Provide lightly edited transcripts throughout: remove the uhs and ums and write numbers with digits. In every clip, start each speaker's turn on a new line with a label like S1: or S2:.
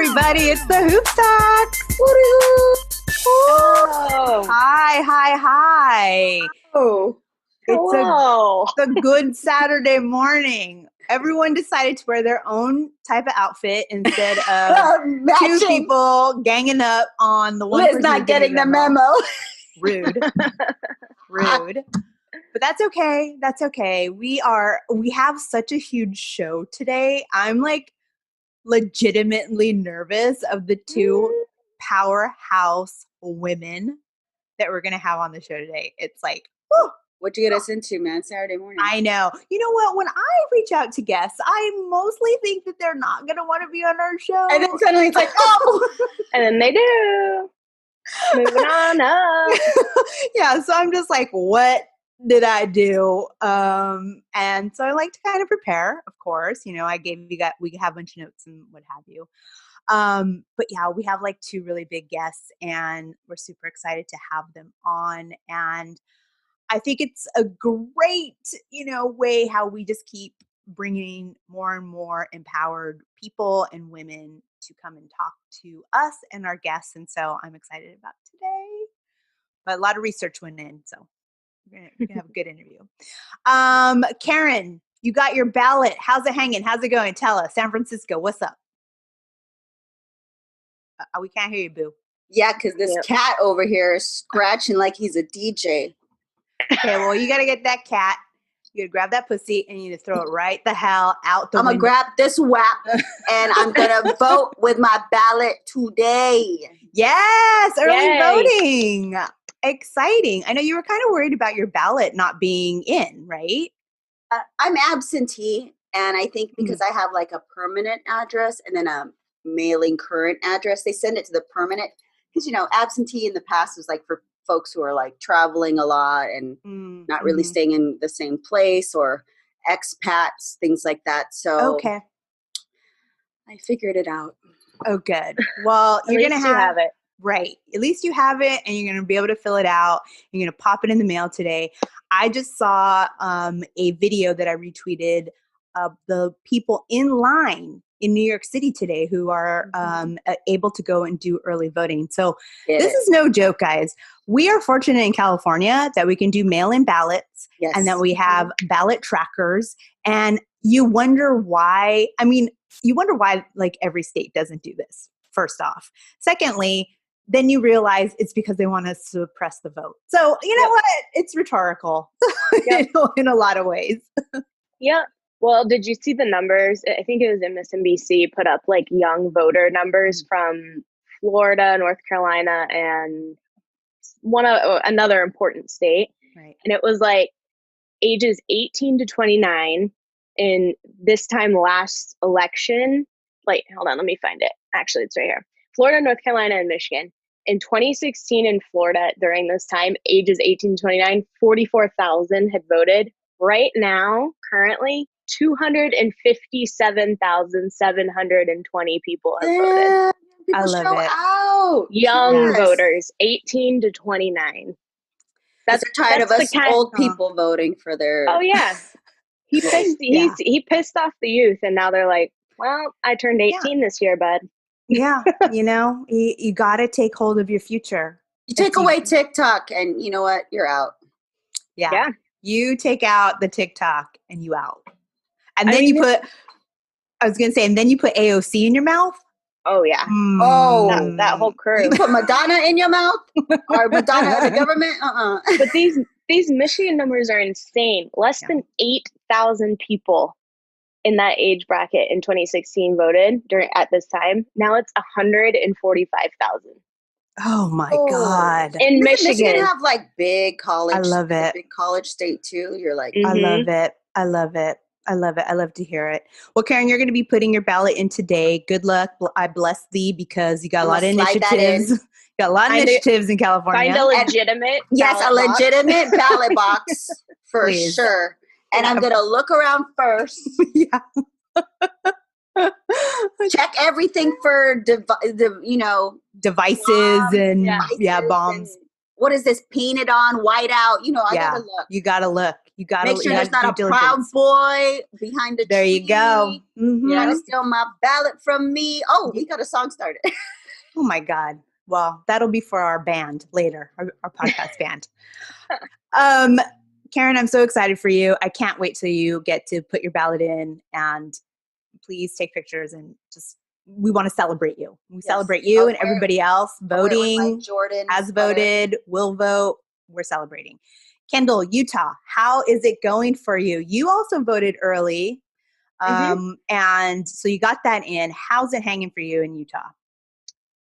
S1: everybody. It's the Hoop Talk.
S2: Oh.
S1: Hi.
S2: Oh.
S1: It's a good Saturday morning. Everyone decided to wear their own type of outfit instead of two people ganging up on the one person
S2: not getting the memo.
S1: Rude. But that's okay. We have such a huge show today. I'm like legitimately nervous of the two powerhouse women that we're going to have on the show today. It's like, whew.
S2: What'd you get us into, man? Saturday morning.
S1: I know. You know what? When I reach out to guests, I mostly think that they're not going to want to be on our show.
S2: And then suddenly it's like, oh!
S3: And then they do. Moving on up.
S1: Yeah, so I'm just like, what did I do? And so I like to kind of prepare, of course. You know, we have a bunch of notes and what have you. But yeah, we have like two really big guests and we're super excited to have them on. And I think it's a great, way how we just keep bringing more and more empowered people and women to come and talk to us and our guests. And so I'm excited about today. But a lot of research went in, so we're gonna have a good interview. Karen, you got your ballot. How's it hanging? How's it going? Tell us. San Francisco, what's up? We can't hear you, boo.
S2: Yeah, because this cat over here is scratching like he's a DJ.
S1: Okay, well, you got to get that cat. You got to grab that pussy and you need to throw it right the hell out the
S2: window. I'm going to grab this whap and I'm going to vote with my ballot today.
S1: Yes, early voting. Exciting. I know you were kind of worried about your ballot not being in, right?
S2: I'm absentee, and I think because I have like a permanent address and then a mailing current address, they send it to the permanent. Because, absentee in the past was like for folks who are like traveling a lot and not really staying in the same place, or expats, things like that. So
S1: okay,
S2: I figured it out.
S1: Oh, good. Well, you're going to
S3: have it.
S1: Right. At least you have it and you're going to be able to fill it out. You're going to pop it in the mail today. I just saw a video that I retweeted of the people in line in New York City today who are able to go and do early voting. So this is no joke, guys. We are fortunate in California that we can do mail-in ballots and that we have ballot trackers. And you wonder why, like every state doesn't do this, first off. Secondly, then you realize it's because they want to suppress the vote. So you know what? It's rhetorical in a lot of ways.
S3: Yeah. Well, did you see the numbers? I think it was MSNBC put up like young voter numbers from Florida, North Carolina, and another important state.
S1: Right.
S3: And it was like ages 18 to 29 in this time last election. Like, hold on, let me find it. Actually, it's right here. Florida, North Carolina, and Michigan. In 2016 in Florida, during this time, ages 18 to 29, 44,000 had voted. Right now, currently, 257,720 people have voted.
S1: I love it.
S2: Out.
S3: Young voters, 18 to 29.
S2: They're tired of us old people voting for their...
S3: Oh, yeah. He pissed off the youth, and now they're like, well, I turned 18 this year, bud.
S1: Yeah, you got to take hold of your future.
S2: You take away TikTok, and you know what? You're out.
S1: Yeah. You take out the TikTok, and you out. And then you put AOC in your mouth.
S3: Oh, yeah.
S2: Oh,
S3: that whole crew.
S2: You put Madonna in your mouth? Or Madonna the government?
S3: But these Michigan numbers are insane. Less than 8,000 people in that age bracket in 2016 voted at this time. Now it's 145,000.
S1: Oh my God.
S3: In Michigan
S2: have like big college.
S1: I love it.
S2: Big college state too. You're like,
S1: I love it. I love to hear it. Well, Karen, you're going to be putting your ballot in today. Good luck. I bless thee because you got a lot of initiatives. You got a lot of initiatives in California.
S3: Find a legitimate
S2: legitimate ballot box for sure. And I'm going to look around first. Check everything for
S1: devices and bombs.
S2: And what is this? Painted on, white out. I gotta look.
S1: You gotta look. You got
S2: Make
S1: to
S2: sure there's not
S1: due
S2: a proud
S1: diligence.
S2: boy behind the
S1: There
S2: tree.
S1: you go. Mm-hmm.
S2: Trying to steal my ballot from me. Oh, we got a song started.
S1: Oh my God. Well, that'll be for our band later, our podcast band. Karen, I'm so excited for you. I can't wait till you get to put your ballot in, and please take pictures and we want to celebrate you. We celebrate you and everybody else voting, has voted, will vote. We're celebrating. Kendall, Utah, how is it going for you? You also voted early. And so you got that in. How's it hanging for you in Utah?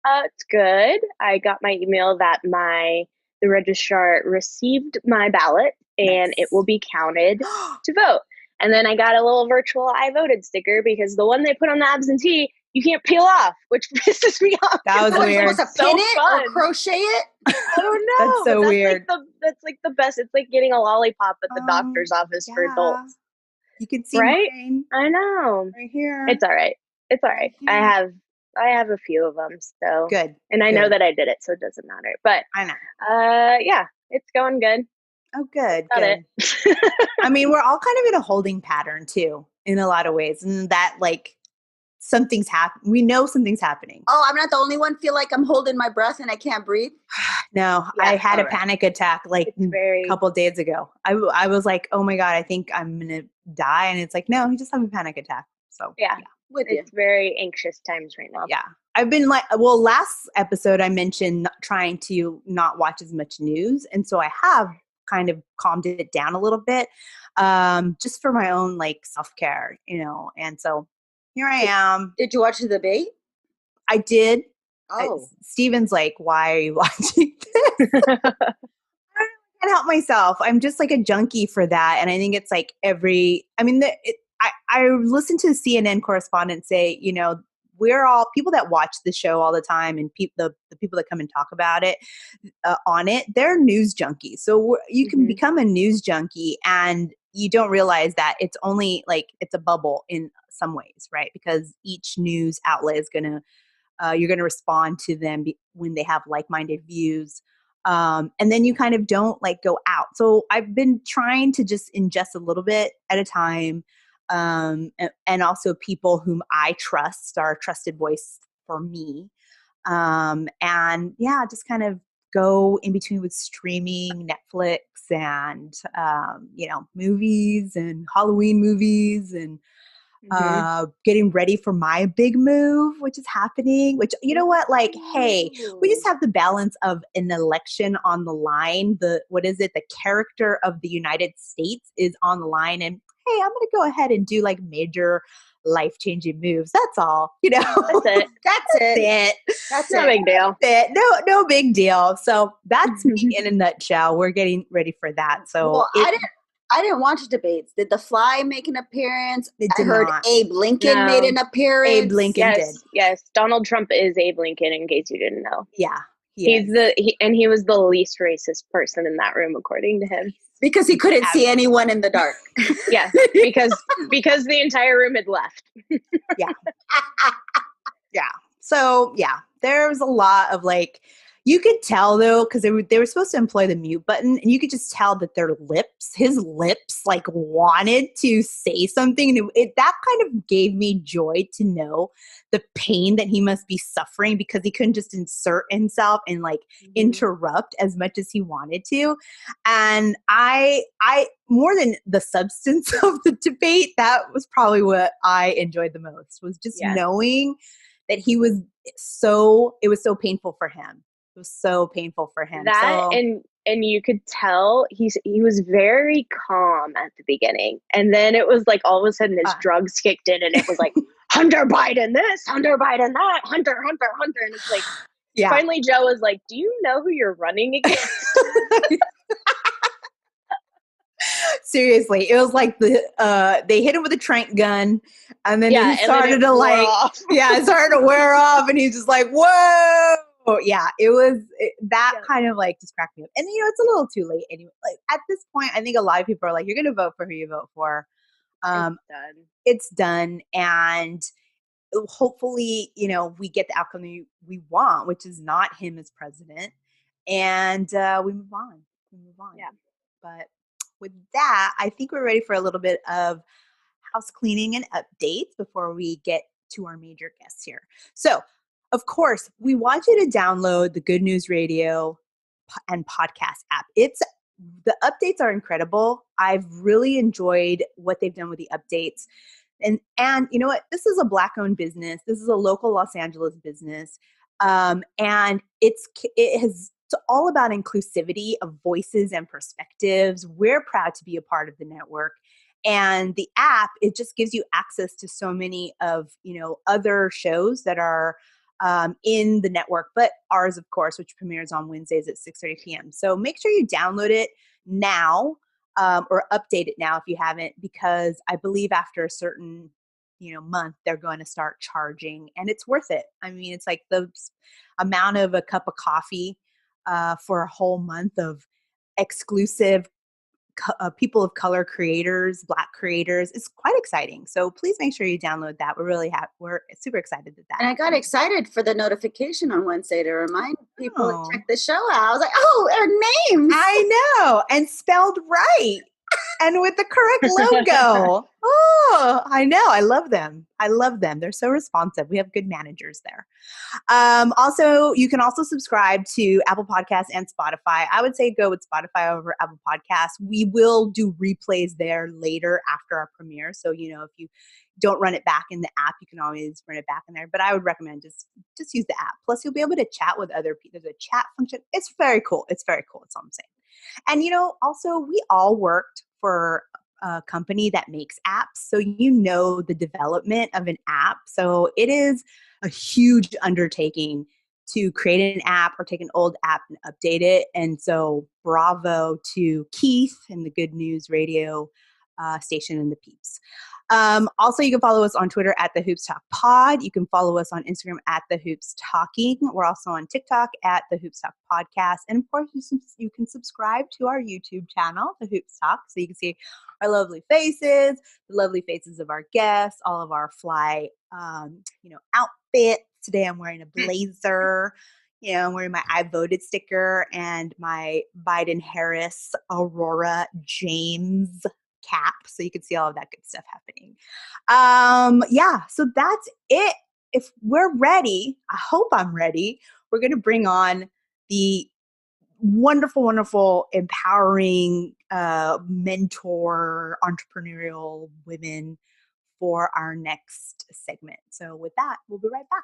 S3: It's good. I got my email that the registrar received my ballot and it will be counted to vote. And then I got a little virtual I voted sticker because the one they put on the absentee, you can't peel off, which pisses me off.
S1: That was weird.
S2: Was to pin it or crochet it?
S3: I don't know.
S1: That's so weird.
S3: That's like the best. It's like getting a lollipop at the doctor's office for adults.
S1: You can see
S3: right?
S1: mine.
S3: I know.
S1: Right here.
S3: It's all right. It's all right. I have a few of them, so
S1: good.
S3: And I know that I did it, so it doesn't matter. But
S1: I know.
S3: Yeah, it's going good.
S1: Oh, good.
S3: Good.
S1: I mean, we're all kind of in a holding pattern too, in a lot of ways, and that like something's happening. We know something's happening.
S2: Oh, I'm not the only one. Feel like I'm holding my breath and I can't breathe.
S1: No, I had a panic attack like a couple of days ago. I was like, oh my God, I think I'm gonna die, and it's like, no, you just have a panic attack. So
S3: yeah. It's very anxious times right now.
S1: Yeah. I've been last episode I mentioned trying to not watch as much news. And so I have kind of calmed it down a little bit, just for my own like self-care, and so here I am.
S2: Did you watch the debate?
S1: I did.
S2: Oh.
S1: Steven's like, why are you watching this? I can't help myself. I'm just like a junkie for that. And I think it's like I listened to a CNN correspondent say, we're all people that watch the show all the time, and the people that come and talk about it on it, they're news junkies. So you can become a news junkie and you don't realize that it's only like it's a bubble in some ways, right? Because each news outlet is you're going to respond to them when they have like-minded views. And then you kind of don't like go out. So I've been trying to just ingest a little bit at a time. And also people whom I trust are a trusted voice for me. And yeah, just kind of go in between with streaming Netflix and, movies and Halloween movies and, getting ready for my big move, which is happening, which, you know what, like, hey, we just have the balance of an election on the line. The character of the United States is on the line, and hey, I'm going to go ahead and do like major life-changing moves. That's all,
S3: That's it.
S2: That's
S3: no big deal.
S1: No big deal. So that's me in a nutshell. We're getting ready for that. So
S2: I didn't watch debates. Did The Fly make an appearance?
S1: I
S2: heard Abe Lincoln made an appearance.
S1: Abe Lincoln did.
S3: Yes. Donald Trump is Abe Lincoln, in case you didn't know.
S1: Yeah.
S3: He was the least racist person in that room, according to him.
S2: Because he couldn't see anyone in the dark.
S3: Yeah, because the entire room had left.
S1: Yeah. Yeah. So, yeah, there was a lot of like, you could tell though, because they were supposed to employ the mute button, and you could just tell that his lips like wanted to say something. And that kind of gave me joy to know the pain that he must be suffering, because he couldn't just insert himself and like interrupt as much as he wanted to. And I more than the substance of the debate, that was probably what I enjoyed the most, was just knowing that it was so painful for him. It was so painful for him.
S3: And you could tell he was very calm at the beginning. And then it was like all of a sudden his drugs kicked in, and it was like, Hunter Biden this, Hunter Biden that, Hunter. And it's like, finally Joe was like, do you know who you're running against?
S1: Seriously, it was like they hit him with a trank gun, and then he started to like, it started to wear off, and he's just like, whoa. Yeah, it was kind of like just cracked me up. And it's a little too late anyway. Like at this point, I think a lot of people are like, you're going to vote for who you vote for. It's done. And hopefully, we get the outcome we want, which is not him as president. And we move on. Yeah. But with that, I think we're ready for a little bit of house cleaning and updates before we get to our major guests here. So, of course, we want you to download the Good News Radio and podcast app. The updates are incredible. I've really enjoyed what they've done with the updates. And you know what? This is a Black-owned business. This is a local Los Angeles business, and it's all about inclusivity of voices and perspectives. We're proud to be a part of the network, and the app, it just gives you access to so many of other shows that are in the network, but ours, of course, which premieres on Wednesdays at 6:30 p.m. So make sure you download it now, or update it now if you haven't, because I believe after a certain month they're going to start charging, and it's worth it. I mean, it's like the amount of a cup of coffee for a whole month of exclusive people of color creators, Black creators. It's quite exciting. So please make sure you download that. We're super excited that.
S2: And I got excited for the notification on Wednesday to remind people to check the show out. I was like, oh, our names.
S1: I know, and spelled right. And with the correct logo. Oh, I know. I love them. They're so responsive. We have good managers there. Also, you can also subscribe to Apple Podcasts and Spotify. I would say go with Spotify over Apple Podcasts. We will do replays there later after our premiere. So, if you don't run it back in the app, you can always run it back in there. But I would recommend just use the app. Plus, you'll be able to chat with other people. There's a chat function. It's very cool. That's all I'm saying. And, also we all worked for a company that makes apps. So, the development of an app. So it is a huge undertaking to create an app or take an old app and update it. And so bravo to Keith and the Good News Radio station and the peeps. Also, you can follow us on Twitter at The Hoops Talk Pod. You can follow us on Instagram at The Hoops Talking. We're also on TikTok at The Hoops Talk Podcast. And of course, you can subscribe to our YouTube channel, The Hoops Talk, so you can see our lovely faces, the lovely faces of our guests, all of our fly, outfits. Today I'm wearing a blazer. I'm wearing my I voted sticker and my Biden-Harris Aurora James cap, so you can see all of that good stuff happening. So that's it. If we're ready, I hope I'm ready, we're going to bring on the wonderful, empowering mentor, entrepreneurial women for our next segment. So with that, we'll be right back.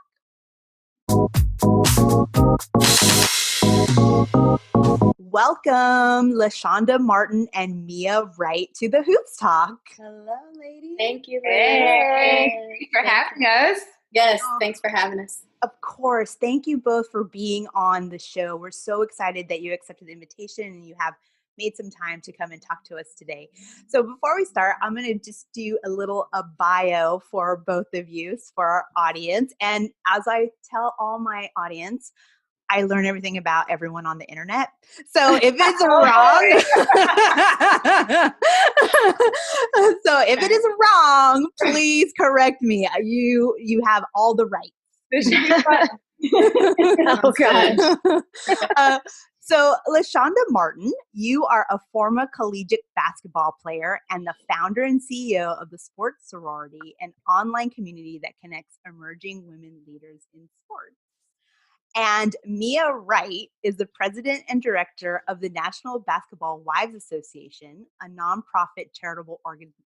S1: Welcome, LeShonda Martin and Mia Wright to the Hoops Talk.
S2: Hello, ladies.
S4: Thank you.
S5: Hey, thanks for having us.
S4: Yes, thanks for having us.
S1: Of course. Thank you both for being on the show. We're so excited that you accepted the invitation and you have made some time to come and talk to us today. So before we start, I'm going to just do a bio for both of you, for our audience. And as I tell all my audience, I learn everything about everyone on the internet. So if it's wrong, if it is wrong, please correct me. You have all the rights.
S3: Oh, God.
S1: So, LeShonda Martin, you are a former collegiate basketball player and the founder and CEO of the Sports Sorority, an online community that connects emerging women leaders in sports. And Mia Wright is the president and director of the National Basketball Wives Association, a nonprofit charitable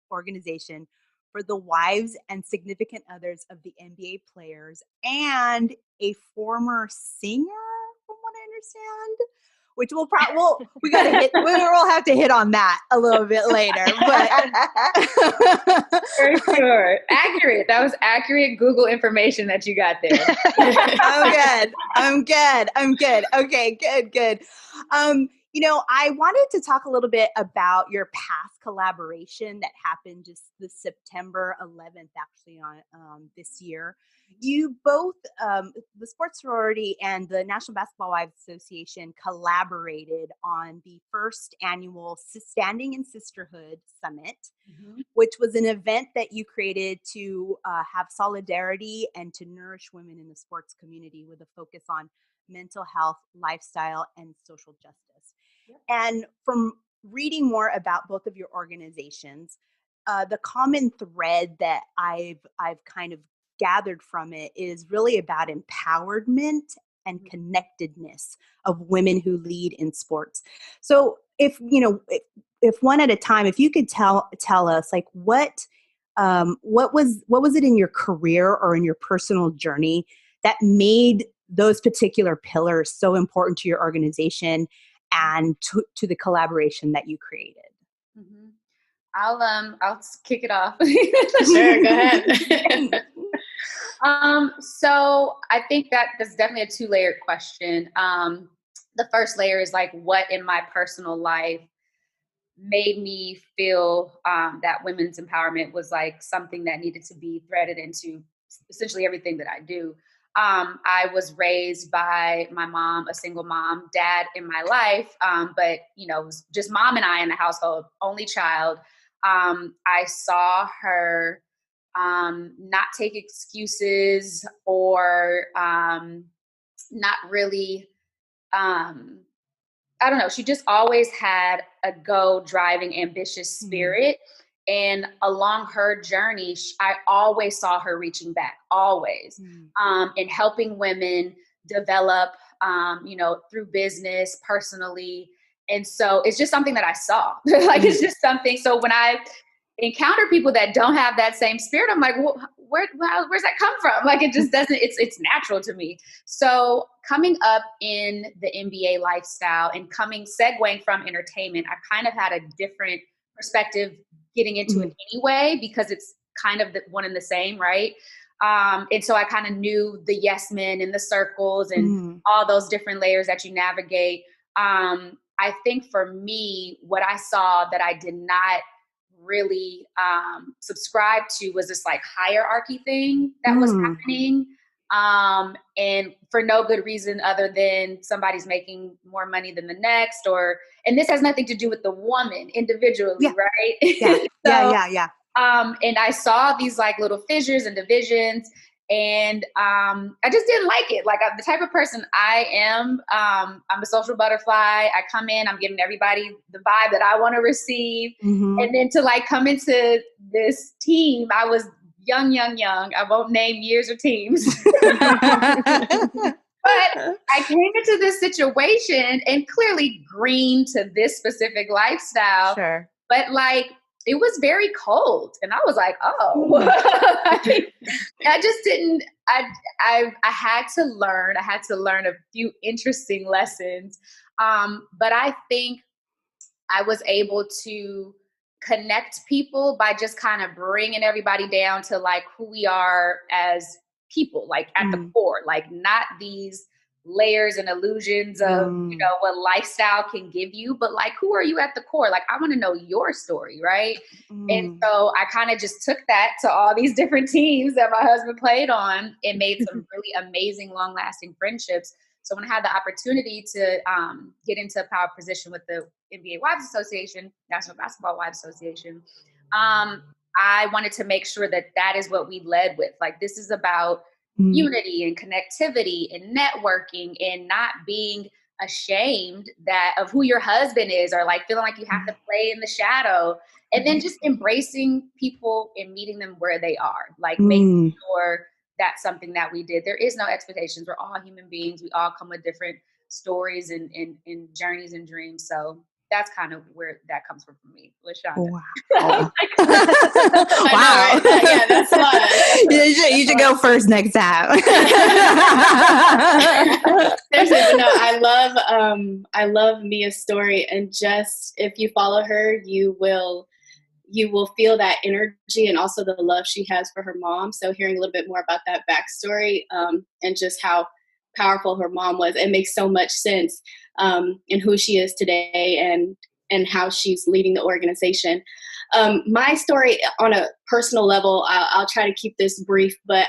S1: organization for the wives and significant others of the NBA players, and a former singer, from what I understand. Which we'll have to hit on that a little bit later. But
S5: For sure. Accurate. That was accurate Google information that you got there.
S1: I'm good. Okay, good. I wanted to talk a little bit about your past collaboration that happened just the September 11th, actually, on this year. You both, the Sports Sorority and the National Basketball Wives Association, collaborated on the first annual Standing in Sisterhood Summit, which was an event that you created to have solidarity and to nourish women in the sports community with a focus on mental health, lifestyle, and social justice. Yep. And from reading more about both of your organizations, the common thread that I've kind of gathered from it is really about empowerment and connectedness of women who lead in sports. So if one at a time, if you could tell us like what was it in your career or in your personal journey that made those particular pillars so important to your organization and to the collaboration that you created?
S5: Mm-hmm. I'll kick it off.
S4: Sure, go ahead.
S5: So I think that's definitely a 2-layered question. The first layer is like, what in my personal life made me feel that women's empowerment was like something that needed to be threaded into essentially everything that I do. I was raised by my mom, a single mom, dad in my life, but it was just mom and I in the household, only child. I saw her not take excuses or not really. I don't know. She just always had a go, driving, ambitious spirit. And along her journey, I always saw her reaching back, always, and helping women develop, through business, personally. And so it's just something that I saw. Like, it's just something. So when I encounter people that don't have that same spirit, I'm like, well, where's that come from? Like, it just doesn't, it's natural to me. So coming up in the MBA lifestyle and segueing from entertainment, I kind of had a different perspective getting into it anyway, because it's kind of the one and the same, right? And so I kind of knew the yes men and the circles and all those different layers that you navigate. I think for me, what I saw that I did not really subscribe to was this like hierarchy thing that was happening. And for no good reason other than somebody's making more money than the next, and this has nothing to do with the woman individually, right?
S1: Yeah. Yeah.
S5: And I saw these like little fissures and divisions, and I just didn't like it. Like, the type of person I am, I'm a social butterfly. I come in, I'm giving everybody the vibe that I want to receive. And then to like come into this team, I was young. I won't name years or teams. But I came into this situation and clearly green to this specific lifestyle.
S1: Sure.
S5: But like, it was very cold. And I was like, oh, I just didn't, I had to learn a few interesting lessons. But I think I was able to connect people by just kind of bringing everybody down to like who we are as people, like at the core, like not these layers and illusions of, what lifestyle can give you, but like, who are you at the core? Like, I want to know your story. Right. And so I kind of just took that to all these different teams that my husband played on and made some really amazing, long lasting friendships. So when I had the opportunity to get into a power position with the NBA Wives Association, National Basketball Wives Association, I wanted to make sure that is what we led with. Like, this is about unity and connectivity and networking and not being ashamed of who your husband is, or like feeling like you have to play in the shadow, and then just embracing people and meeting them where they are, like making sure that's something that we did. There is no expectations. We're all human beings. We all come with different stories and journeys and dreams. So that's kind of where that comes from for me, LeShonda.
S1: Wow.
S4: Wow. Yeah, that's a lot.
S1: You should go first next time.
S4: Seriously, but no, I love Mia's story, and just if you follow her, you will feel that energy and also the love she has for her mom. So hearing a little bit more about that backstory and just how powerful her mom was, it makes so much sense in who she is today and how she's leading the organization. My story on a personal level, I'll try to keep this brief, but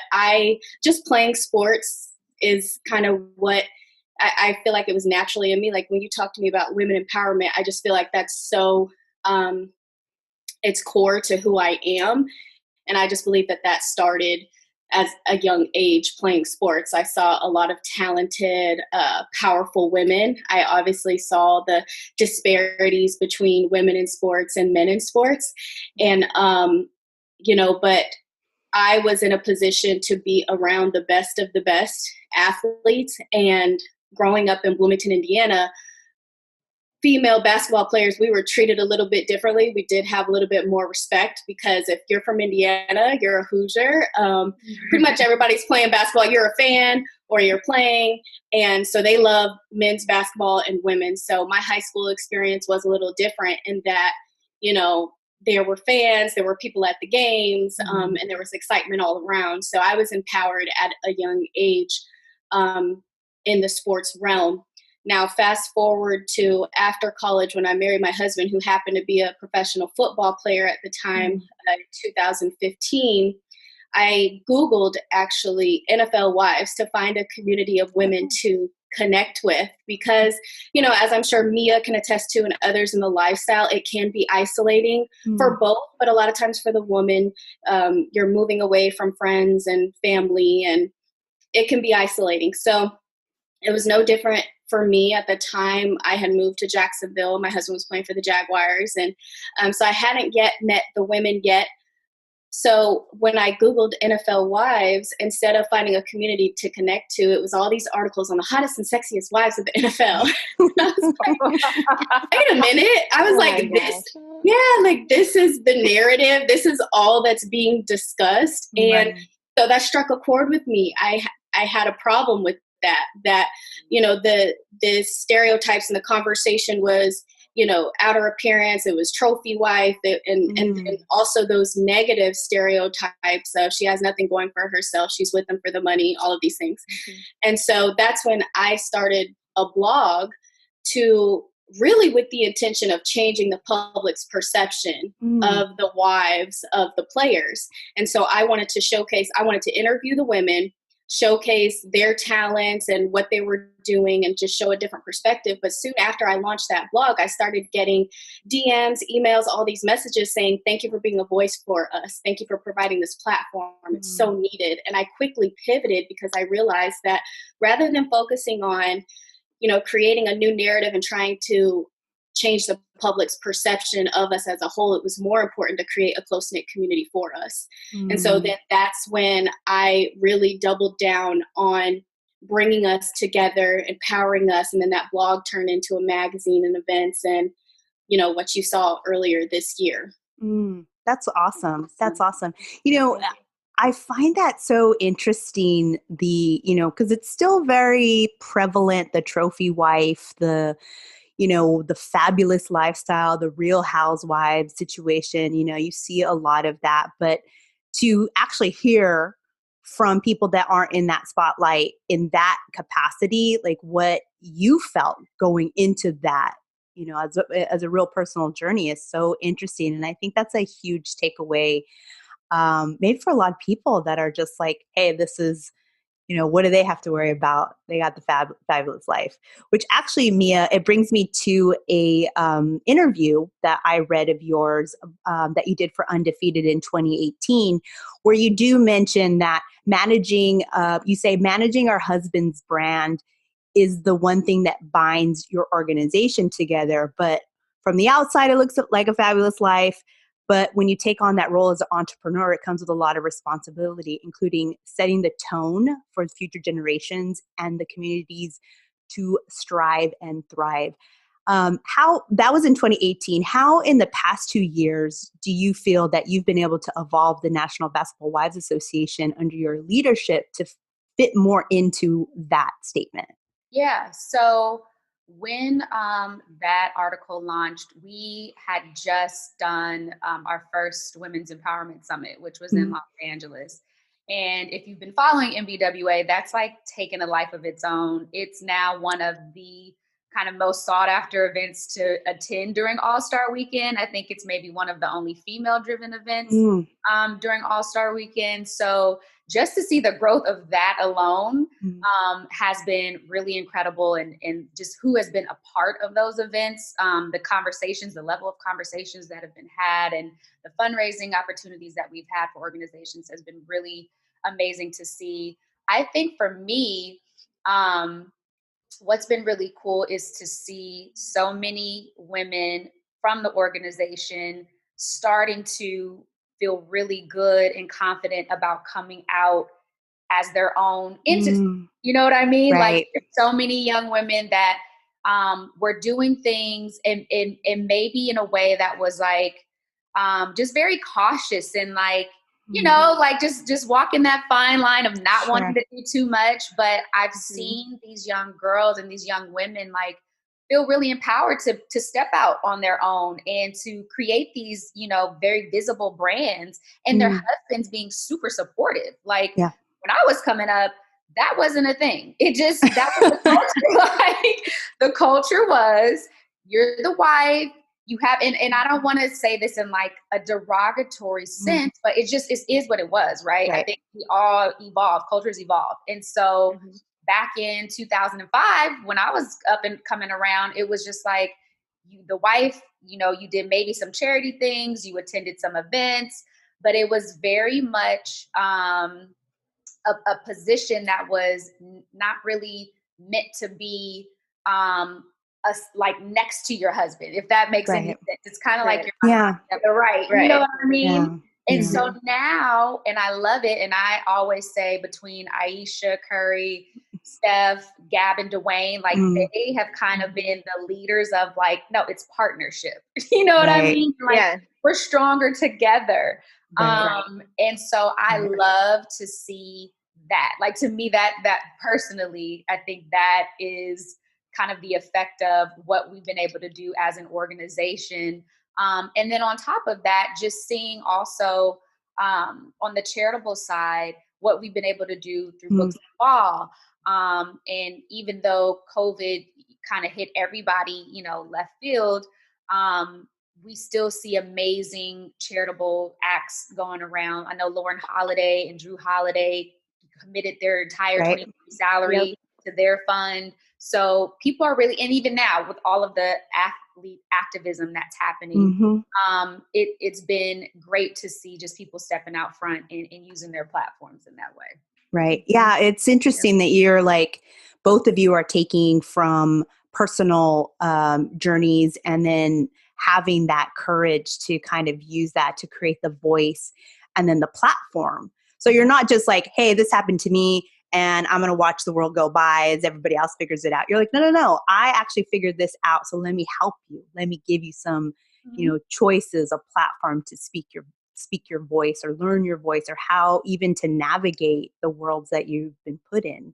S4: just playing sports is kind of what I feel like it was naturally in me. Like, when you talk to me about women empowerment, I just feel like that's so it's core to who I am. And I just believe that started as a young age playing sports. I saw a lot of talented, powerful women. I obviously saw the disparities between women in sports and men in sports. And, but I was in a position to be around the best athletes. And growing up in Bloomington, Indiana, female basketball players, we were treated a little bit differently. We did have a little bit more respect, because if you're from Indiana, you're a Hoosier. Pretty much everybody's playing basketball. You're a fan or you're playing. And so they love men's basketball and women's. So my high school experience was a little different in that, there were fans, there were people at the games, and there was excitement all around. So I was empowered at a young age in the sports realm. Now, fast forward to after college, when I married my husband, who happened to be a professional football player at the time, 2015, I Googled actually NFL wives to find a community of women to connect with, because, as I'm sure Mia can attest to and others in the lifestyle, it can be isolating for both, but a lot of times for the woman, you're moving away from friends and family, and it can be isolating. So it was no different for me at the time. I had moved to Jacksonville. My husband was playing for the Jaguars. And so I hadn't yet met the women yet. So when I Googled NFL wives, instead of finding a community to connect to, it was all these articles on the hottest and sexiest wives of the NFL. I was like, wait a minute. I was this is the narrative. This is all that's being discussed. And so that struck a chord with me. I had a problem with that, the stereotypes in the conversation was, outer appearance, it was trophy wife, and also those negative stereotypes of she has nothing going for herself, she's with them for the money, all of these things. And so that's when I started a blog to really with the intention of changing the public's perception of the wives of the players. And so I wanted to interview the women, showcase their talents and what they were doing, and just show a different perspective. But soon after I launched that blog, I started getting DMs, emails, all these messages saying, thank you for being a voice for us. Thank you for providing this platform. It's so needed. And I quickly pivoted, because I realized that rather than focusing on, creating a new narrative and trying to change the public's perception of us as a whole, it was more important to create a close-knit community for us. And so then that's when I really doubled down on bringing us together, empowering us. And then that blog turned into a magazine and events and, what you saw earlier this year.
S1: That's awesome. That's awesome. I find that so interesting, because it's still very prevalent, the trophy wife, the fabulous lifestyle, the Real Housewives situation, you see a lot of that. But to actually hear from people that aren't in that spotlight in that capacity, like what you felt going into that, as a real personal journey is so interesting. And I think that's a huge takeaway, maybe for a lot of people that are just like, hey, this is, what do they have to worry about? They got the fabulous life, which actually, Mia, it brings me to a interview that I read of yours that you did for Undefeated in 2018, where you do mention that managing our husband's brand is the one thing that binds your organization together. But from the outside, it looks like a fabulous life. But when you take on that role as an entrepreneur, it comes with a lot of responsibility, including setting the tone for future generations and the communities to strive and thrive. How that was in 2018. How in the past 2 years do you feel that you've been able to evolve the National Basketball Wives Association under your leadership to fit more into that statement?
S5: Yeah. So when that article launched, we had just done our first Women's Empowerment Summit, which was in Los Angeles. And if you've been following MBWA, that's like taken a life of its own. It's now one of the kind of most sought after events to attend during All-Star Weekend. I think it's maybe one of the only female-driven events during All-Star Weekend. So just to see the growth of that alone has been really incredible, and just who has been a part of those events, the conversations, the level of conversations that have been had, and the fundraising opportunities that we've had for organizations has been really amazing to see. I think for me, what's been really cool is to see so many women from the organization starting to feel really good and confident about coming out as their own entity. You know what I mean?
S1: Right.
S5: Like there's so many young women that were doing things and maybe in a way that was like just very cautious and like, you know, like just walking that fine line of not wanting to do too much. But I've seen these young girls and these young women like feel really empowered to step out on their own and to create these, you know, very visible brands, and their husbands being super supportive. Like when I was coming up, that wasn't a thing. It just, that was the culture. Like the culture was, you're the wife, you have, and I don't want to say this in like a derogatory sense, but it just is what it was, right? I think we all evolve, cultures evolve. And so back in 2005, when I was up and coming around, it was just like, you, the wife, you know, you did maybe some charity things, you attended some events, but it was very much a position that was not really meant to be like next to your husband, if that makes any sense. It's kind of like you're at the right. You know what I mean? And so now, and I love it, and I always say between Aisha Curry, Steph, Gab, and Dwayne, like they have kind of been the leaders of like, no, it's partnership. You know what I mean? Like we're stronger together. And so I love to see that. Like to me, that personally, I think that is kind of the effect of what we've been able to do as an organization. And then on top of that, just seeing also on the charitable side, what we've been able to do through Books and Ball. And even though COVID kind of hit everybody, you know, left field, we still see amazing charitable acts going around. I know Lauren Holiday and Drew Holiday committed their entire 2020 salary to their fund. So people are really, and even now with all of the athlete activism that's happening, it's been great to see just people stepping out front and using their platforms in that way.
S1: Right. Yeah. It's interesting that you're like, both of you are taking from personal journeys and then having that courage to kind of use that to create the voice and then the platform. So you're not just like, hey, this happened to me and I'm going to watch the world go by as everybody else figures it out. You're like, no, I actually figured this out. So let me help you. Let me give you some, you know, choices, a platform to speak your voice or learn your voice or how even to navigate the worlds that you've been put in.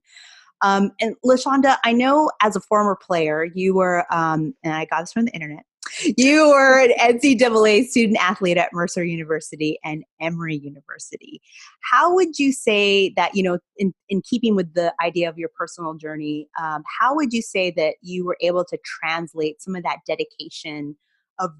S1: And LeShonda, I know as a former player, you were, and I got this from the internet, you were an NCAA student athlete at Mercer University and Emory University. How would you say that, you know, in keeping with the idea of your personal journey, how would you say that you were able to translate some of that dedication of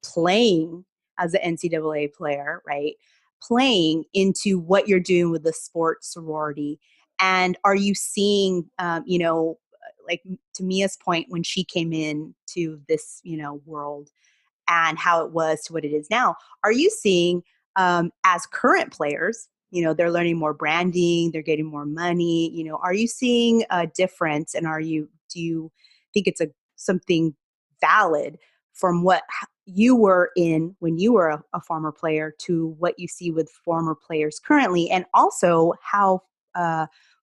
S1: playing as an NCAA player, right? Playing into what you're doing with the sport sorority. And are you seeing, you know, like to Mia's point, when she came in to this, you know, world and how it was to what it is now, are you seeing as current players, you know, they're learning more branding, they're getting more money, you know, are you seeing a difference? And do you think it's something valid from what you were in when you were a former player to what you see with former players currently, and also how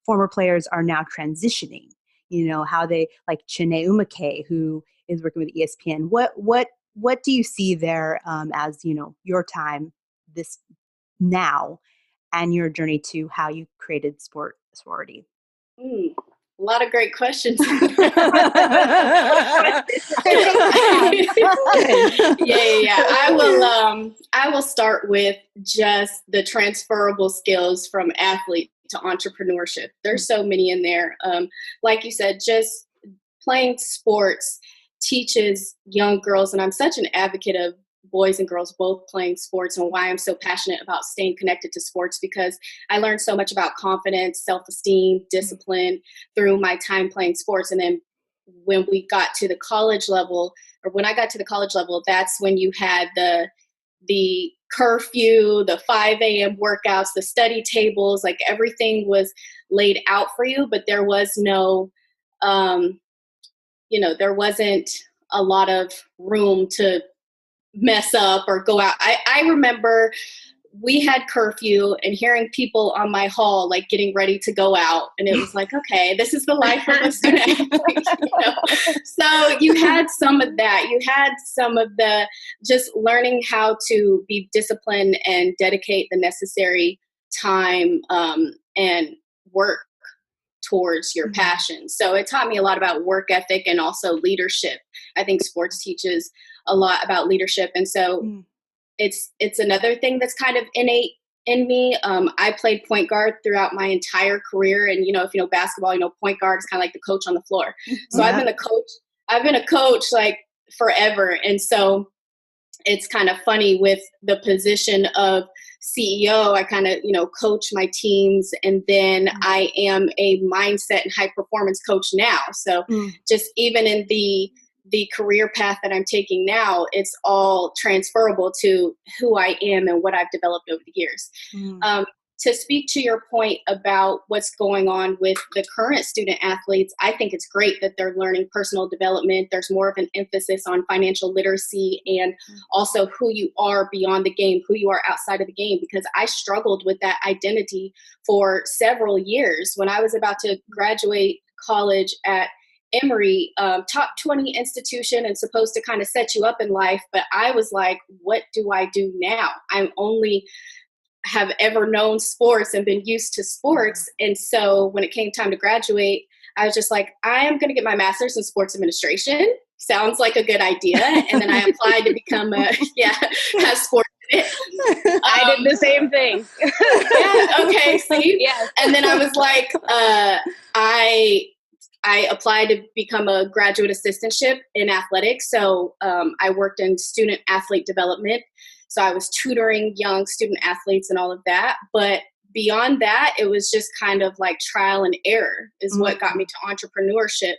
S1: former players are now transitioning? You know, how they, like Chiney Umake, who is working with ESPN. What do you see there as, you know, your time this now and your journey to how you created sorority?
S4: A lot of great questions. Yeah. I will start with just the transferable skills from athlete to entrepreneurship. There's so many in there. Like you said, just playing sports teaches young girls, and I'm such an advocate of boys and girls both playing sports, and why I'm so passionate about staying connected to sports, because I learned so much about confidence, self-esteem, discipline through my time playing sports. And then when we got to the college level, or when I got to the college level, that's when you had the curfew, the 5 a.m. workouts, the study tables, like everything was laid out for you, but there was no, there wasn't a lot of room to mess up or go out. I remember we had curfew and hearing people on my hall like getting ready to go out, and it was like, okay, this is the life of a student athlete. So you had some of that. You had some of the just learning how to be disciplined and dedicate the necessary time and work towards your passion. So it taught me a lot about work ethic and also leadership. I think sports teaches a lot about leadership, and so it's another thing that's kind of innate in me. I played point guard throughout my entire career, and if you know basketball, point guard is kind of like the coach on the floor. So I've been a coach like forever, and so it's kind of funny with the position of CEO. I kind of coach my teams, and then I am a mindset and high performance coach now. So just even in the career path that I'm taking now, it's all transferable to who I am and what I've developed over the years. To speak to your point about what's going on with the current student athletes, I think it's great that they're learning personal development. There's more of an emphasis on financial literacy and also who you are beyond the game, who you are outside of the game, because I struggled with that identity for several years. When I was about to graduate college at Emory, top 20 institution and supposed to kind of set you up in life. But I was like, what do I do now? I'm only have ever known sports and been used to sports. And so when it came time to graduate, I was just like, I am going to get my master's in sports administration. Sounds like a good idea. And then I applied to become have sports in it.
S3: I did the same thing.
S4: Yeah, okay, see?
S3: Yes.
S4: And then I was like, I applied to become a graduate assistantship in athletics. So I worked in student athlete development. So I was tutoring young student athletes and all of that. But beyond that, it was just kind of like trial and error is what got me to entrepreneurship.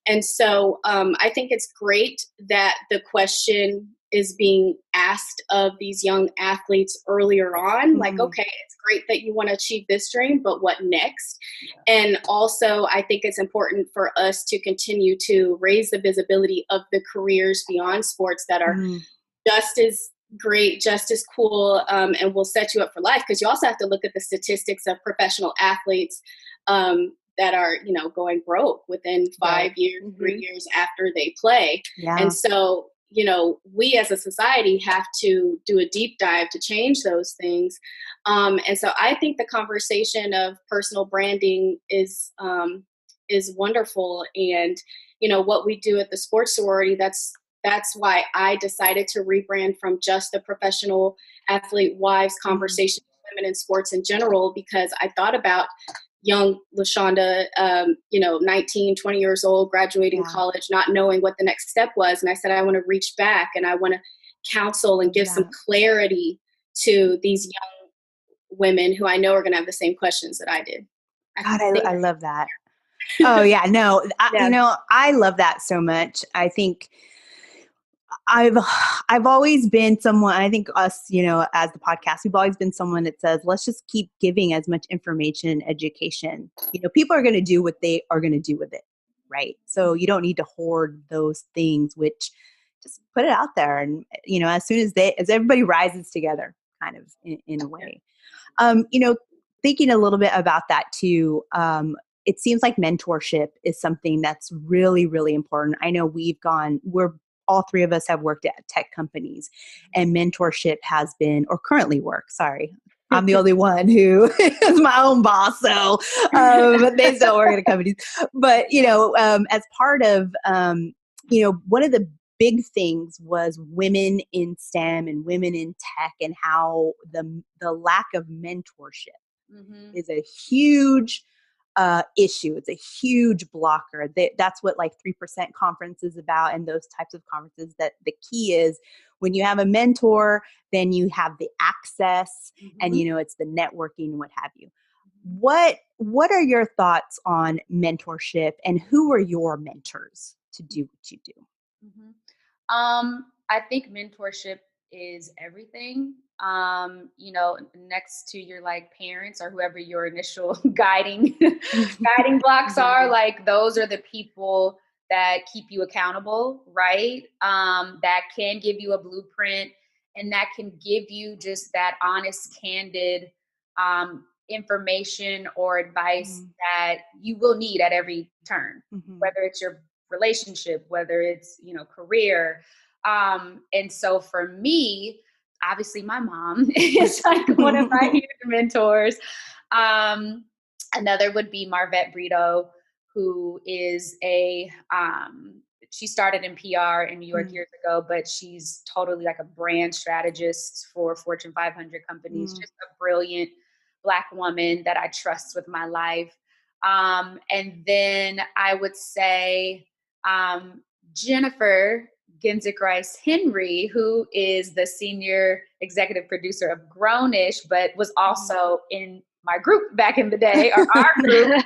S4: And so I think it's great that the question is being asked of these young athletes earlier on. Like, okay, it's great that you want to achieve this dream, but what next? And also, I think it's important for us to continue to raise the visibility of the careers beyond sports that are just as great, just as cool, and will set you up for life. Because you also have to look at the statistics of professional athletes that are, going broke within 5 years, 3 years after they play. Yeah. And so, we as a society have to do a deep dive to change those things. And so I think the conversation of personal branding is wonderful. And, what we do at the sports sorority, that's why I decided to rebrand from just the professional athlete wives conversation with women in sports in general, because I thought about young LeShonda, 19, 20 years old, graduating college, not knowing what the next step was. And I said, I want to reach back and I want to counsel and give some clarity to these young women who I know are going to have the same questions that I did.
S1: I love that. Oh yeah, no, I love that so much. I think I've always been someone, I think us, as the podcast, we've always been someone that says, let's just keep giving as much information and education. People are going to do what they are going to do with it. Right. So you don't need to hoard those things, which just put it out there. And, as soon as everybody rises together kind of in a way, thinking a little bit about that too, it seems like mentorship is something that's really, really important. I know all three of us have worked at tech companies, and mentorship has been, or currently work, sorry. I'm the only one who is my own boss. So they still work at companies. But, as part of, one of the big things was women in STEM and women in tech, and how the lack of mentorship is a huge issue. It's a huge blocker. That's what like 3% conference is about, and those types of conferences, that the key is when you have a mentor, then you have the access and, it's the networking and what have you. What are your thoughts on mentorship, and who are your mentors to do what you do?
S5: I think mentorship is everything. Next to your like parents or whoever your initial guiding blocks are, like those are the people that keep you accountable, right? That can give you a blueprint and that can give you just that honest, candid information or advice that you will need at every turn, whether it's your relationship, whether it's, career. And so for me, obviously my mom is like one of my huge mentors. Another would be Marvette Brito, who is she started in PR in New York years ago, but she's totally like a brand strategist for Fortune 500 companies, just a brilliant Black woman that I trust with my life. And then I would say Jennifer Ginzik Rice Henry, who is the senior executive producer of Grownish, but was also in my group back in the day, or our group.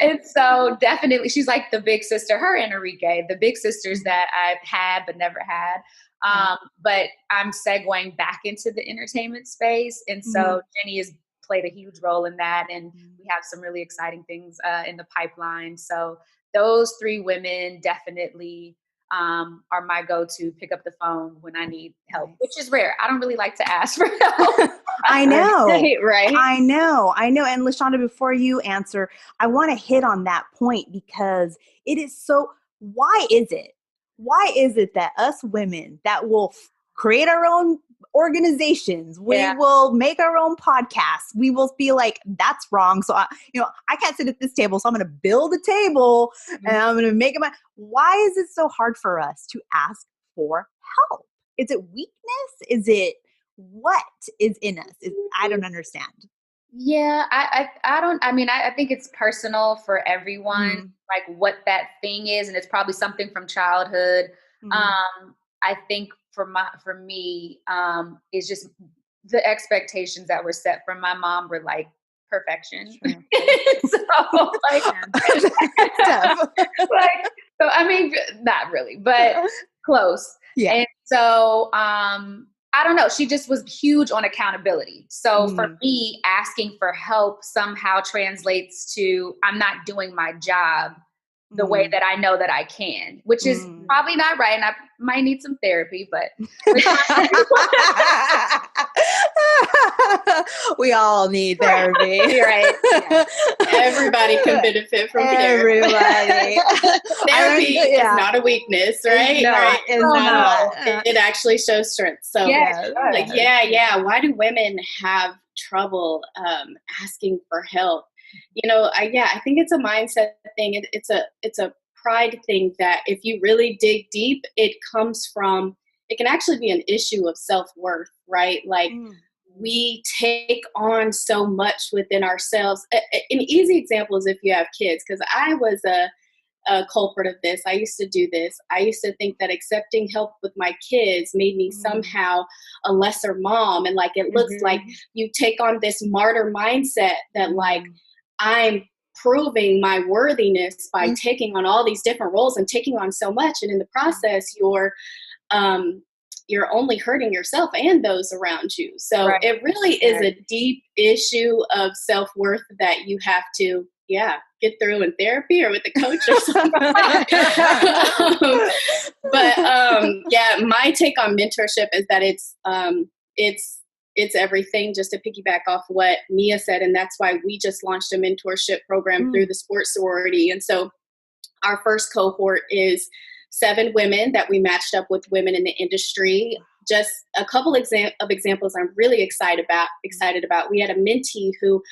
S5: And so definitely, she's like the big sister, her and Enrique, the big sisters that I've had but never had. But I'm segueing back into the entertainment space. And so Jenny has played a huge role in that. And we have some really exciting things in the pipeline. So those three women definitely are my go-to pick up the phone when I need help, which is rare. I don't really like to ask for help.
S1: I know.
S3: Right.
S1: I know. And LeShonda, before you answer, I want to hit on that point because it is so, why is it that us women that will create our own organizations, we will make our own podcasts, we will be like, that's wrong. So, I can't sit at this table. So I'm going to build a table and I'm going to make it why is it so hard for us to ask for help? Is it weakness? Is it what is in us? I don't understand.
S5: Yeah, I think it's personal for everyone, like what that thing is. And it's probably something from childhood. I think for me, is just the expectations that were set from my mom were like perfection. Sure. So not really, but close. Yeah. And so, I don't know. She just was huge on accountability. So for me, asking for help somehow translates to I'm not doing my job the way that I know that I can, which is probably not right. And I might need some therapy, but
S1: we all need therapy.
S3: Right.
S4: Yeah. Everybody can benefit from therapy. Therapy is not a weakness, right? It's not. It actually shows strength. So why do women have trouble asking for help? I think it's a mindset thing. It's a pride thing that if you really dig deep, it can actually be an issue of self-worth, right? Like we take on so much within ourselves. An easy example is if you have kids, because I was a culprit of this. I used to do this. I used to think that accepting help with my kids made me somehow a lesser mom. And like, it looks like you take on this martyr mindset that like, I'm proving my worthiness by taking on all these different roles and taking on so much. And in the process, you're only hurting yourself and those around you. So it really is a deep issue of self-worth that you have to, get through in therapy or with a coach or something. My take on mentorship is that it's everything, just to piggyback off what Mia said. And that's why we just launched a mentorship program through the sports sorority. And so our first cohort is 7 women that we matched up with women in the industry. Just a couple of examples I'm really excited about. We had a mentee who,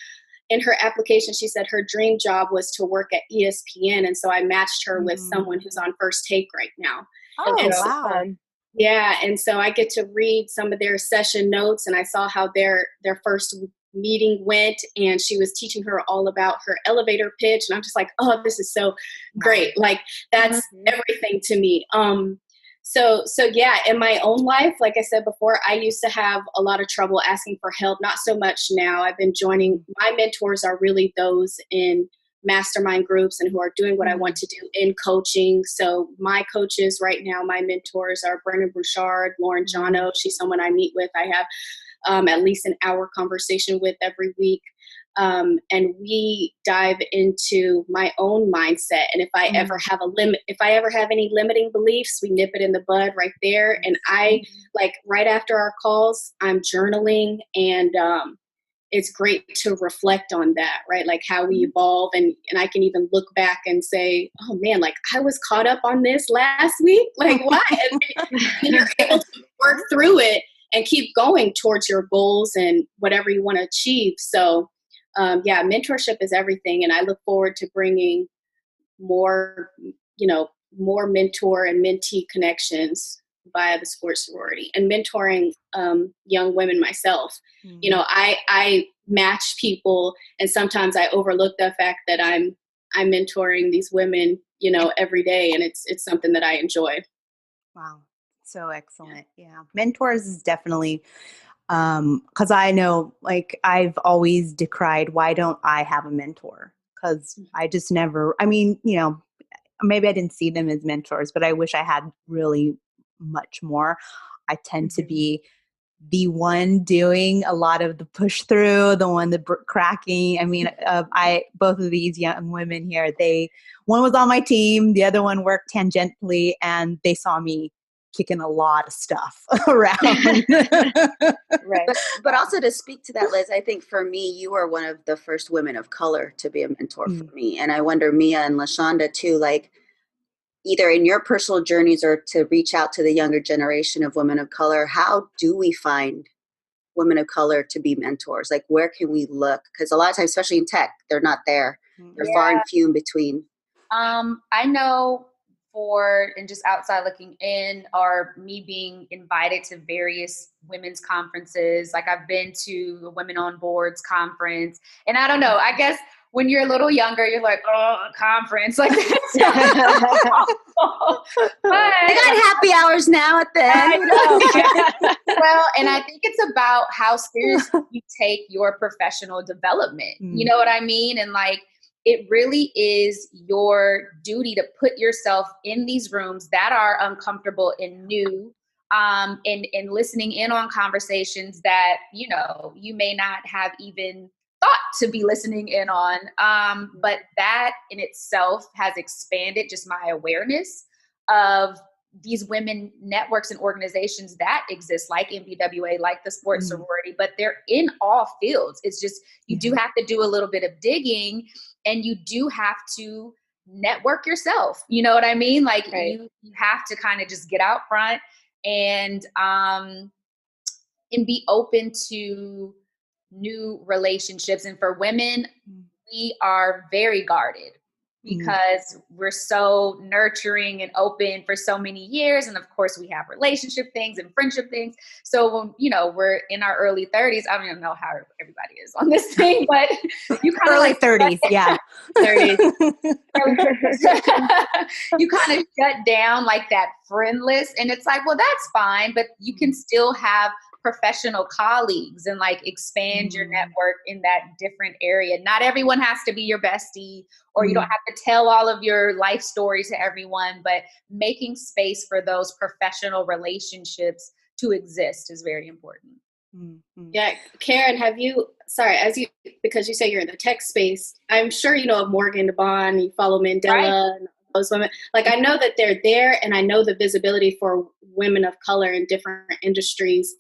S4: in her application, she said her dream job was to work at ESPN. And so I matched her with someone who's on First Take right now.
S1: Wow.
S4: Yeah. And so I get to read some of their session notes, and I saw how their first meeting went, and she was teaching her all about her elevator pitch. And I'm just like, oh, this is so great. Like that's everything to me. So in my own life, like I said before, I used to have a lot of trouble asking for help. Not so much now. I've been joining, my mentors are really those in mastermind groups and who are doing what I want to do in coaching. So my coaches right now, my mentors are Brennan Bouchard, Lauren Jono. She's someone I meet with. I have at least an hour conversation with every week. And we dive into my own mindset. And if I ever have if I ever have any limiting beliefs, we nip it in the bud right there. And I like right after our calls, I'm journaling, and it's great to reflect on that, right? Like how we evolve, and I can even look back and say, oh man, like I was caught up on this last week. Like why? And you're able to work through it and keep going towards your goals and whatever you want to achieve. So yeah, mentorship is everything. And I look forward to bringing more, more mentor and mentee connections via the sports sorority and mentoring young women myself. I match people, and sometimes I overlook the fact that I'm mentoring these women, every day. And it's something that I enjoy.
S1: Wow. So excellent. Yeah. Mentors is definitely, cause I know, like, I've always decried, why don't I have a mentor? Cause I just never, maybe I didn't see them as mentors, but I wish I had really much more. I tend to be the one doing a lot of the push through, the one that cracking. I mean, both of these young women here, one was on my team, the other one worked tangentially, and they saw me kicking a lot of stuff around.
S3: Right.
S2: But also to speak to that, Liz, I think for me, you were one of the first women of color to be a mentor for me. And I wonder, Mia and LeShonda too, like either in your personal journeys or to reach out to the younger generation of women of color, how do we find women of color to be mentors? Like where can we look? Because a lot of times, especially in tech, they're not there. They're far and few in between.
S5: I know and just outside looking in, or me being invited to various women's conferences. Like I've been to the Women on Boards conference, and I don't know, I guess when you're a little younger, you're like, oh, a conference. Like that's
S2: they got happy hours now at the end.
S5: Well, and I think it's about how seriously you take your professional development. You know what I mean? And like, it really is your duty to put yourself in these rooms that are uncomfortable and new, and listening in on conversations that, you may not have even thought to be listening in on. But that in itself has expanded just my awareness of these women networks and organizations that exist, like MBWA, like the sports sorority, but they're in all fields. It's just, you do have to do a little bit of digging, and you do have to network yourself. You know what I mean? Like you have to kind of just get out front and be open to new relationships. And for women, we are very guarded because we're so nurturing and open for so many years. And of course we have relationship things and friendship things. So when, we're in our early 30s, I don't even know how everybody is on this thing, but you kind of
S1: early 30s. Yeah.
S3: 30s.
S5: You kind of shut down like that friend list, and it's like, well, that's fine, but you can still have professional colleagues and like expand your network in that different area. Not everyone has to be your bestie, or you don't have to tell all of your life story to everyone, but making space for those professional relationships to exist is very important.
S4: Yeah. Karen, because you say you're in the tech space, I'm sure you know of Morgan DeBon, you follow Mandela and those women. Like I know that they're there, and I know the visibility for women of color in different industries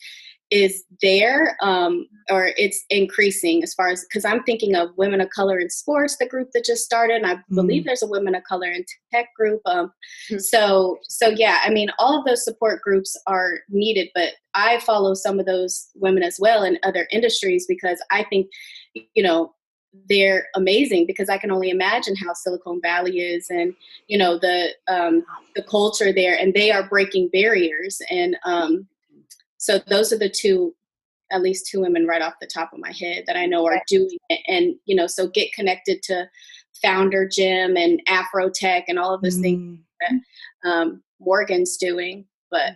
S4: is there, or it's increasing as far as, because I'm thinking of Women of Color in Sports, the group that just started, and I believe there's a Women of Color in Tech group. So yeah, I mean, all of those support groups are needed, but I follow some of those women as well in other industries because I think, they're amazing, because I can only imagine how Silicon Valley is, and the culture there, and they are breaking barriers. And so those are at least two women right off the top of my head that I know are doing it. And so get connected to Founder Gym and Afro Tech and all of those things that Morgan's doing. But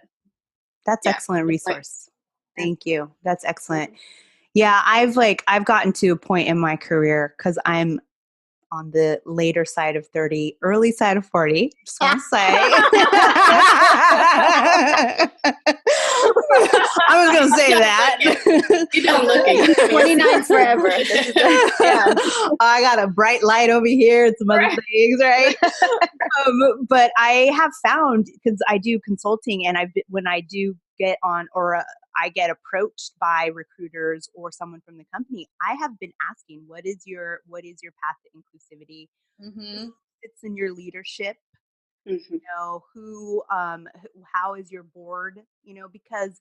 S1: that's excellent resource. Thank you. That's excellent. Yeah, I've gotten to a point in my career, because I'm on the later side of 30, early side of 40. Just want to say. I was going to say that.
S4: You've been looking.
S3: 29 forever. This is
S1: I got a bright light over here and some other things, right? But I have found, because I do consulting, and when I do get on, or I get approached by recruiters or someone from the company, I have been asking, what is your path to inclusivity?
S5: Mm-hmm.
S1: It's in your leadership.
S2: Mm-hmm.
S1: You know, how is your board? You know, because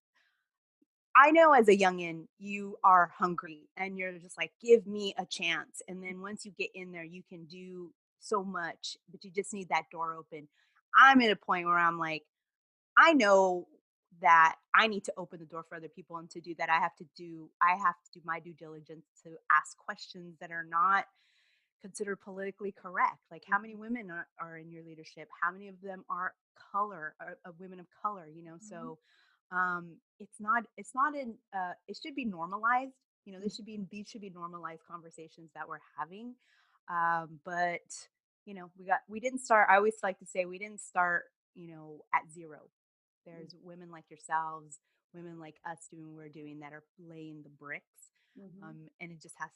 S1: I know as a youngin, you are hungry and you're just like, give me a chance. And then once you get in there, you can do so much, but you just need that door open. I'm at a point where I'm like, I know that I need to open the door for other people, and to do that, I have to do my due diligence to ask questions that are not considered politically correct. Like, how many women are in your leadership? How many of them are women of color? You know, so it should be normalized. You know, these should be normalized conversations that we're having. But you know, we didn't start. I always like to say we didn't start, you know, at zero. There's women like yourselves, women like us doing what we're doing, that are laying the bricks. And you just have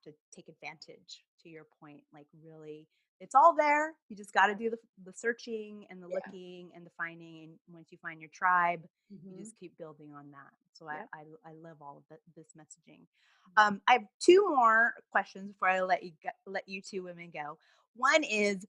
S1: to take advantage, to your point. Like, really, it's all there. You just got to do the searching and the looking and the finding. And once you find your tribe, you just keep building on that. So I love all of this messaging. I have two more questions before I let you two women go. One is,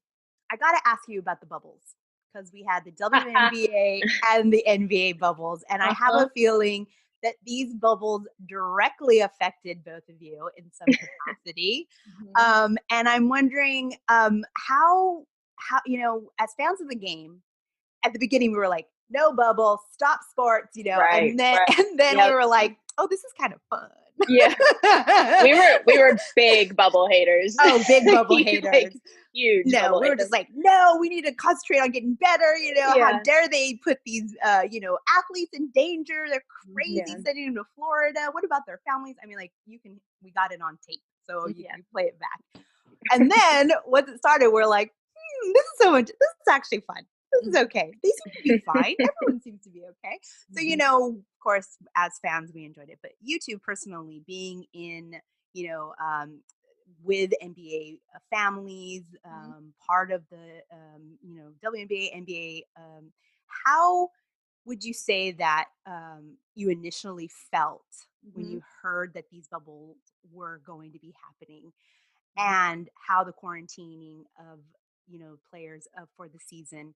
S1: I got to ask you about the bubbles, because we had the WNBA and the NBA bubbles. And I have a feeling that these bubbles directly affected both of you in some capacity. And I'm wondering how, you know, as fans of the game, at the beginning we were like, no bubble, stop sports, you know, and then we were like, oh, this is kind of fun.
S3: Yeah. we were big bubble haters.
S1: Oh, big bubble haters.
S3: Like, huge.
S1: No, we were just like, no, we need to concentrate on getting better. You know,
S3: Yeah.
S1: how dare they put these, you know, athletes in danger? They're crazy sending them to Florida. What about their families? I mean, like, we got it on tape, so you can play it back. And then once it started, we're like, this is actually fun. This is okay. They seem to be fine. Everyone seems to be okay. So, you know, of course, as fans, we enjoyed it. But you two personally, being in, you know, with NBA families, part of the, you know, WNBA, NBA, how would you say that you initially felt when you heard that these bubbles were going to be happening, and how the quarantining of, you know, players for the season?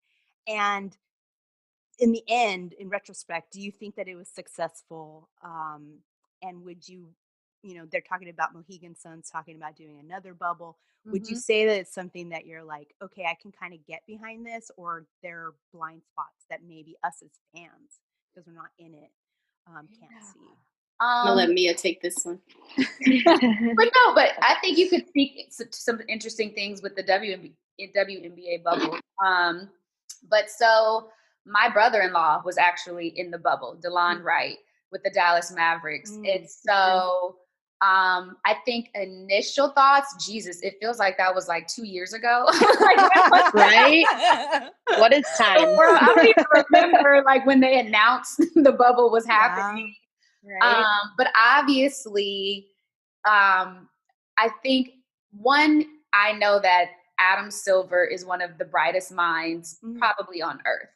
S1: And in the end, in retrospect, do you think that it was successful? And would you, you know, they're talking about Mohegan Sun's talking about doing another bubble. Would you say that it's something that you're like, okay, I can kind of get behind this, or there are blind spots that maybe us as fans, because we're not in it, can't see?
S4: I'm gonna let Mia take this one.
S5: But I think you could speak to some interesting things with the WNBA bubble. But so my brother-in-law was actually in the bubble, DeLon Wright, with the Dallas Mavericks. And so I think initial thoughts, Jesus, it feels like that was like 2 years ago.
S3: Right? What is time?
S5: I don't even remember like when they announced the bubble was happening.
S3: Right.
S5: But obviously, I think I know that Adam Silver is one of the brightest minds probably on earth.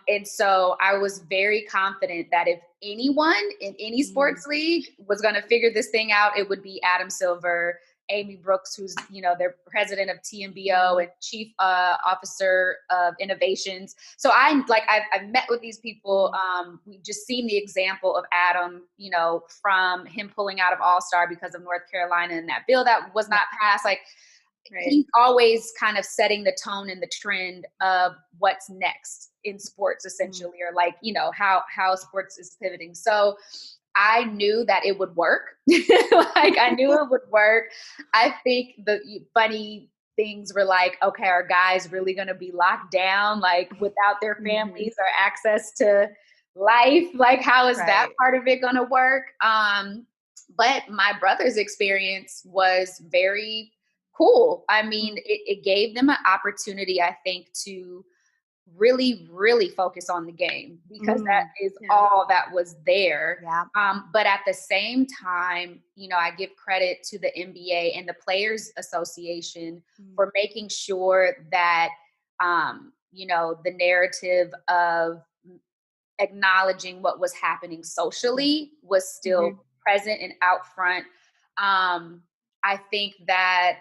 S5: And so I was very confident that if anyone in any sports league was going to figure this thing out, it would be Adam Silver, Amy Brooks, who's, you know, their president of TMBO and chief officer of innovations. So I've met with these people. We've just seen the example of Adam, you know, from him pulling out of All-Star because of North Carolina and that bill that was not passed. Like, he's always kind of setting the tone and the trend of what's next in sports, essentially, or like, you know, how sports is pivoting. So I knew that it would work. Like, I knew it would work. I think the funny things were like, okay, are guys really going to be locked down, like without their families or access to life? Like, how is that part of it going to work? But my brother's experience was very cool. I mean, it gave them an opportunity, I think, to really, really focus on the game, because that is all that was there.
S1: Yeah.
S5: But at the same time, you know, I give credit to the NBA and the Players Association for making sure that, you know, the narrative of acknowledging what was happening socially was still present and out front. I think that,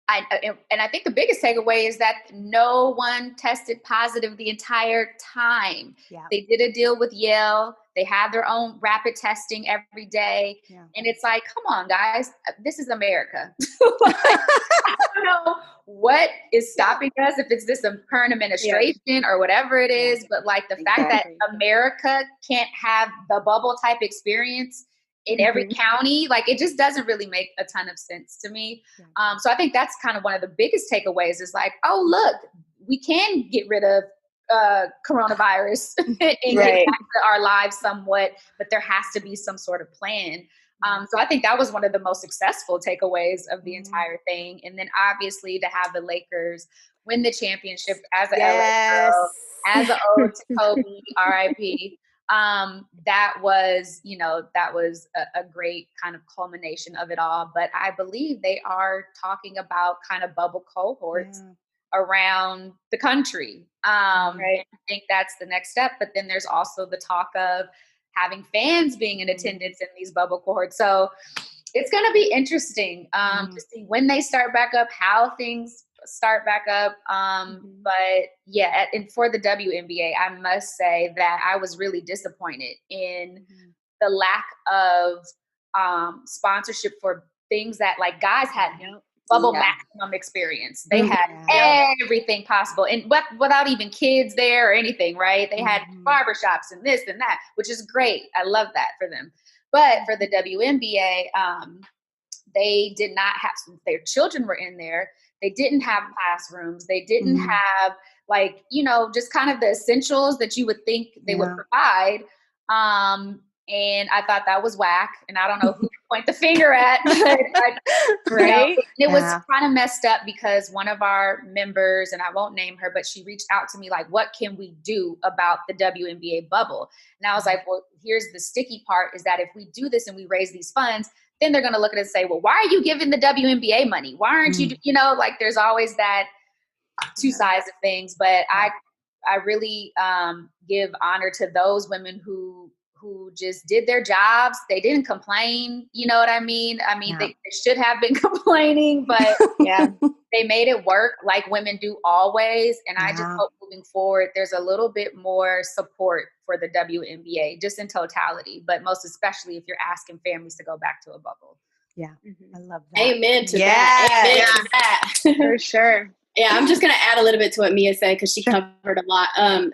S5: I think the biggest takeaway is that no one tested positive the entire time.
S1: Yeah.
S5: They did a deal with Yale. They have their own rapid testing every day.
S1: Yeah.
S5: And it's like, come on, guys, this is America. Like, I don't know what is stopping us, if it's this current administration or whatever it is, but like the fact that America can't have the bubble type experience in every county, like it just doesn't really make a ton of sense to me. So I think that's kind of one of the biggest takeaways is like, oh, look, we can get rid of coronavirus and get back to our lives somewhat, but there has to be some sort of plan. So I think that was one of the most successful takeaways of the entire thing. And then obviously to have the Lakers win the championship as a LA girl, as an ode to Kobe, RIP. That was, you know, that was a great kind of culmination of it all. But I believe they are talking about kind of bubble cohorts around the country. I think that's the next step. But then there's also the talk of having fans being in attendance in these bubble cohorts. So it's going to be interesting to see when they start back up, how things start back up. But yeah, and for the WNBA, I must say that I was really disappointed in the lack of sponsorship for things that like guys had bubble maximum experience. They had everything possible, and but without even kids there or anything, right? They had barbershops and this and that, which is great. I love that for them. But for the WNBA, they did not have, their children were in there. They didn't have classrooms. They didn't have like, you know, just kind of the essentials that you would think they would provide. And I thought that was whack. And I don't know who to point the finger at. Right? It was kind of messed up because one of our members, and I won't name her, but she reached out to me like, what can we do about the WNBA bubble? And I was like, well, here's the sticky part is that if we do this and we raise these funds, then they're going to look at it and say, well, why are you giving the WNBA money? Why aren't you, you know, like there's always that two sides of things. But I really give honor to those women who just did their jobs. They didn't complain. You know what I mean? I mean, they should have been complaining, but they made it work like women do always. And I just hope moving forward, there's a little bit more support for the WNBA, just in totality, but most especially if you're asking families to go back to a bubble.
S1: Yeah. I love that.
S4: Amen to that. Amen to that.
S3: For sure.
S4: Yeah, I'm just going to add a little bit to what Mia said because she covered a lot.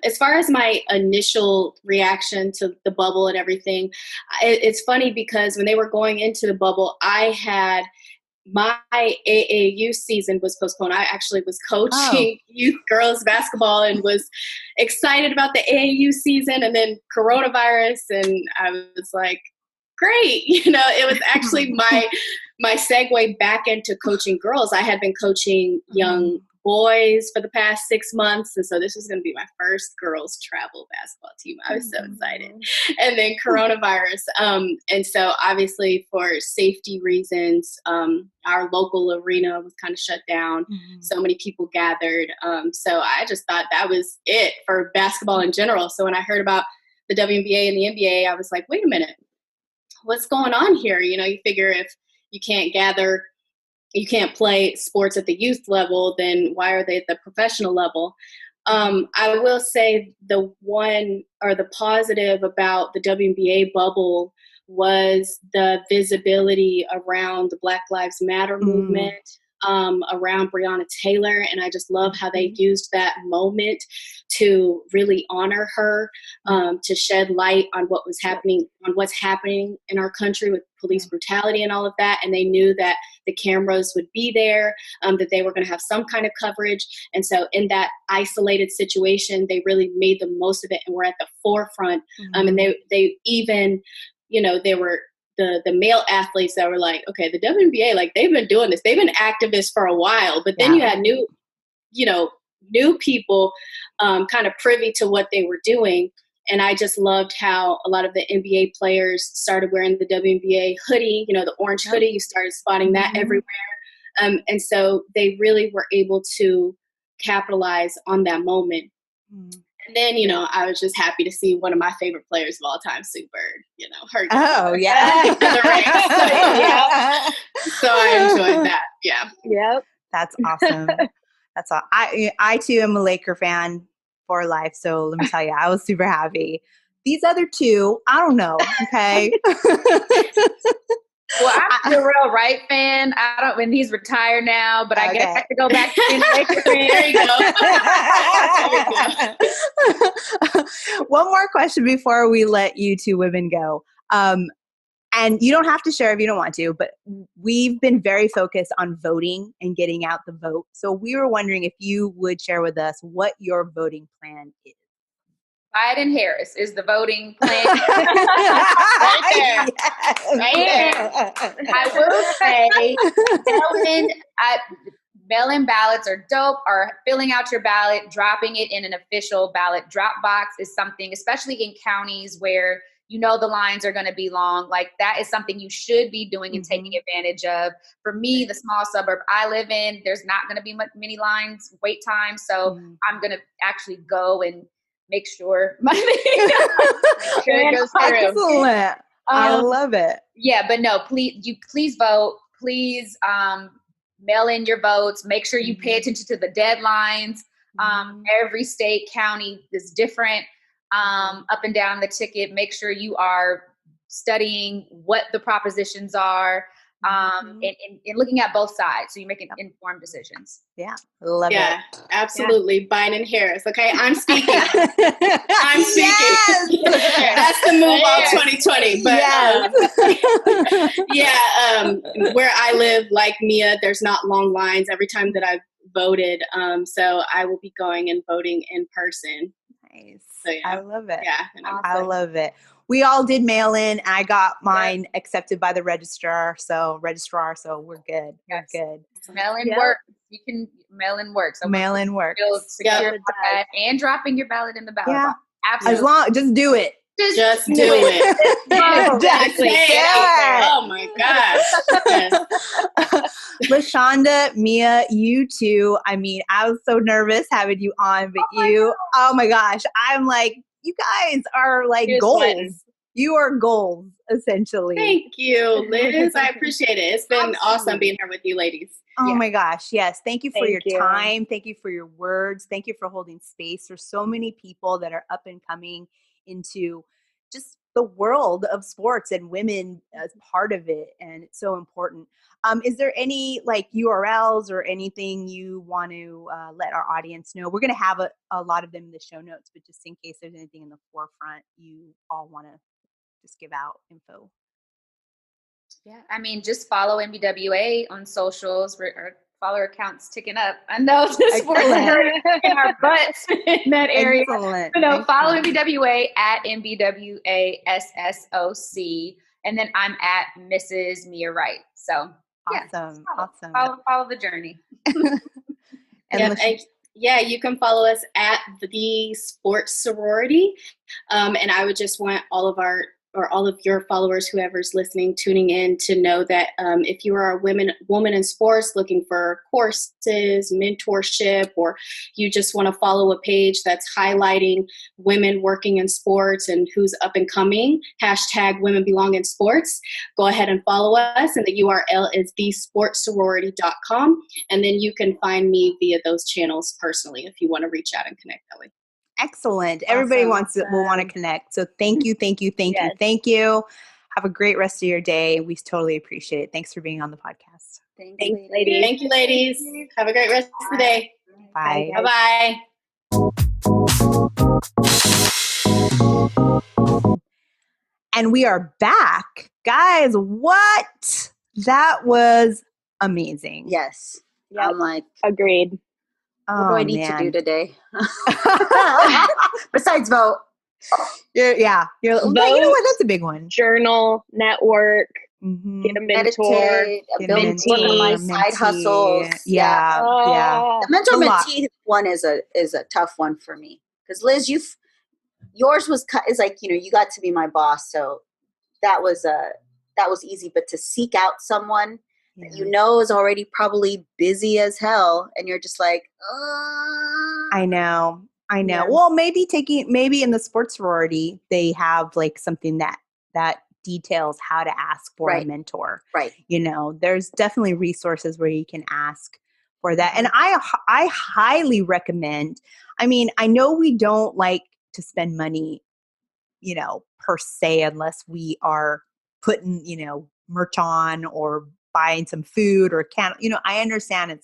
S4: As far as my initial reaction to the bubble and everything, it's funny because when they were going into the bubble, I had my AAU season was postponed. I actually was coaching youth girls basketball and was excited about the AAU season, and then coronavirus, and I was like, great. You know, it was actually my segue back into coaching girls. I had been coaching young boys for the past 6 months. And so this was going to be my first girls travel basketball team. I was so excited. And then coronavirus. And so obviously for safety reasons, our local arena was kind of shut down. So many people gathered. So I just thought that was it for basketball in general. So when I heard about the WNBA and the NBA, I was like, wait a minute, what's going on here? You know, you figure if you can't gather, you can't play sports at the youth level, then why are they at the professional level? I will say the one or the positive about the WNBA bubble was the visibility around the Black Lives Matter movement, around Breonna Taylor. And I just love how they used that moment to really honor her, to shed light on what was happening, on what's happening in our country with police brutality and all of that. And they knew that the cameras would be there, that they were going to have some kind of coverage. And so in that isolated situation, they really made the most of it and were at the forefront. And they even, you know, there were the male athletes that were like, okay, the WNBA, like they've been doing this. They've been activists for a while, but then you had new people kind of privy to what they were doing. And I just loved how a lot of the NBA players started wearing the WNBA hoodie, the orange hoodie. You started spotting that everywhere. And so they really were able to capitalize on that moment. And then, I was just happy to see one of my favorite players of all time, Sue Bird, her.
S1: Oh, yeah.
S4: So I enjoyed that. Yeah.
S3: Yep.
S1: That's awesome. That's all. I too am a Laker fan for life. So let me tell you, I was super happy. These other two, I don't know. Okay.
S5: Well, I'm a real Wright fan. And he's retired now, but I guess I have to go back to being a Laker fan.
S4: There you go.
S1: One more question before we let you two women go. And you don't have to share if you don't want to, but we've been very focused on voting and getting out the vote. So we were wondering if you would share with us what your voting plan is.
S5: Biden-Harris is the voting plan.
S3: Right there.
S1: Yes.
S3: Right there.
S5: I will say mail-in ballots are dope, or filling out your ballot, dropping it in an official ballot drop box is something, especially in counties where the lines are going to be long. Like that is something you should be doing and taking advantage of. For me, the small suburb I live in, there's not going to be many lines, wait time. So I'm going to actually go and make sure
S3: it goes through.
S1: Excellent. I love it.
S5: Yeah, but no, please vote. Please mail in your votes. Make sure you pay attention to the deadlines. Every state, county is different. Up and down the ticket. Make sure you are studying what the propositions are, and looking at both sides, so you're making informed decisions.
S1: Yeah, love it.
S4: Yeah, absolutely. Biden-Harris. Okay, I'm speaking. I'm speaking.
S1: Yes.
S4: That's the move all 2020. But where I live, like Mia, there's not long lines every time that I've voted. So I will be going and voting in person.
S1: Nice.
S4: So, yeah.
S1: I love it.
S4: Yeah,
S1: I love it. We all did mail in. I got mine accepted by the registrar. So we're good.
S5: Yes.
S1: We're good.
S5: Mail-in work. You can mail-in work. So
S1: mail-in work.
S5: Secure and dropping your ballot in the ballot box. Absolutely.
S1: Just do it.
S4: Just do it.
S1: Exactly.
S4: Yeah. Oh my gosh. Yes.
S1: LeShonda, Mia, you too. I mean, I was so nervous having you on, but oh my gosh, I'm like, you guys are like goals. You are goals, essentially.
S4: Thank you, Liz. I appreciate it. It's been awesome being here with you ladies.
S1: Oh my gosh. Yes. Thank you for your time. Thank you for your words. Thank you for holding space. There's so many people that are up and coming into just the world of sports and women as part of it. And it's so important. Is there any URLs or anything you want to let our audience know? We're going to have a lot of them in the show notes, but just in case there's anything in the forefront you all want to just give out info.
S5: Yeah, I mean, just follow MBWA on socials. Our follower count's ticking up. I know this we're in our butts in that area.
S1: Excellent.
S5: Follow MBWA at MBWASSOC, and then I'm at Mrs. Mia Wright. So
S1: awesome, awesome.
S5: Follow the journey.
S4: You can follow us at the Sports Sorority, and I would just want all of your followers, whoever's listening, tuning in, to know that if you are a woman in sports looking for courses, mentorship, or you just want to follow a page that's highlighting women working in sports and who's up and coming, #Women Belong in Sports, go ahead and follow us. And the URL is thesportsorority.com. And then you can find me via those channels personally if you want to reach out and connect that way.
S1: Excellent. Everybody will want to connect. So thank you. Have a great rest of your day. We totally appreciate it. Thanks for being on the podcast.
S5: Thanks,
S3: ladies.
S4: Thank you, ladies. Have a great rest of the day.
S1: Bye.
S4: Bye-bye.
S1: And we are back. Guys, what? That was amazing.
S2: Yes.
S3: Yep.
S2: I'm like,
S3: agreed.
S2: what do I need to do today? Besides vote.
S1: But you know what? That's a big one.
S3: Journal, network, get a mentor,
S2: build work on my side hustles.
S1: Yeah.
S2: The mentor mentee one is a tough one for me because Liz, yours is like, you know, you got to be my boss, so that was easy. But to seek out someone that you know is already probably busy as hell, and you're just like,
S1: I know. Yeah. Well, maybe in the sports sorority they have like something that details how to ask for a mentor.
S2: Right.
S1: You know, there's definitely resources where you can ask for that. And I highly recommend. I mean, I know we don't like to spend money, you know, per se, unless we are putting, you know, merch on or buying some food or you know, I understand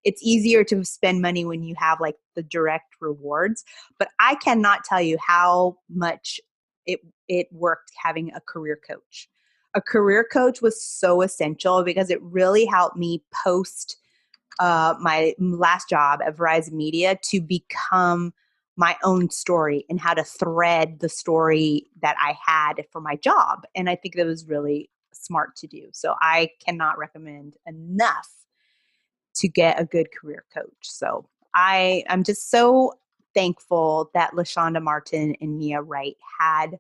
S1: it's easier to spend money when you have like the direct rewards, but I cannot tell you how much it worked having a career coach. A career coach was so essential because it really helped me post my last job at Verizon Media to become my own story and how to thread the story that I had for my job. And I think that was really smart to do. So I cannot recommend enough to get a good career coach. So I'm just so thankful that LeShonda Martin and Mia Wright had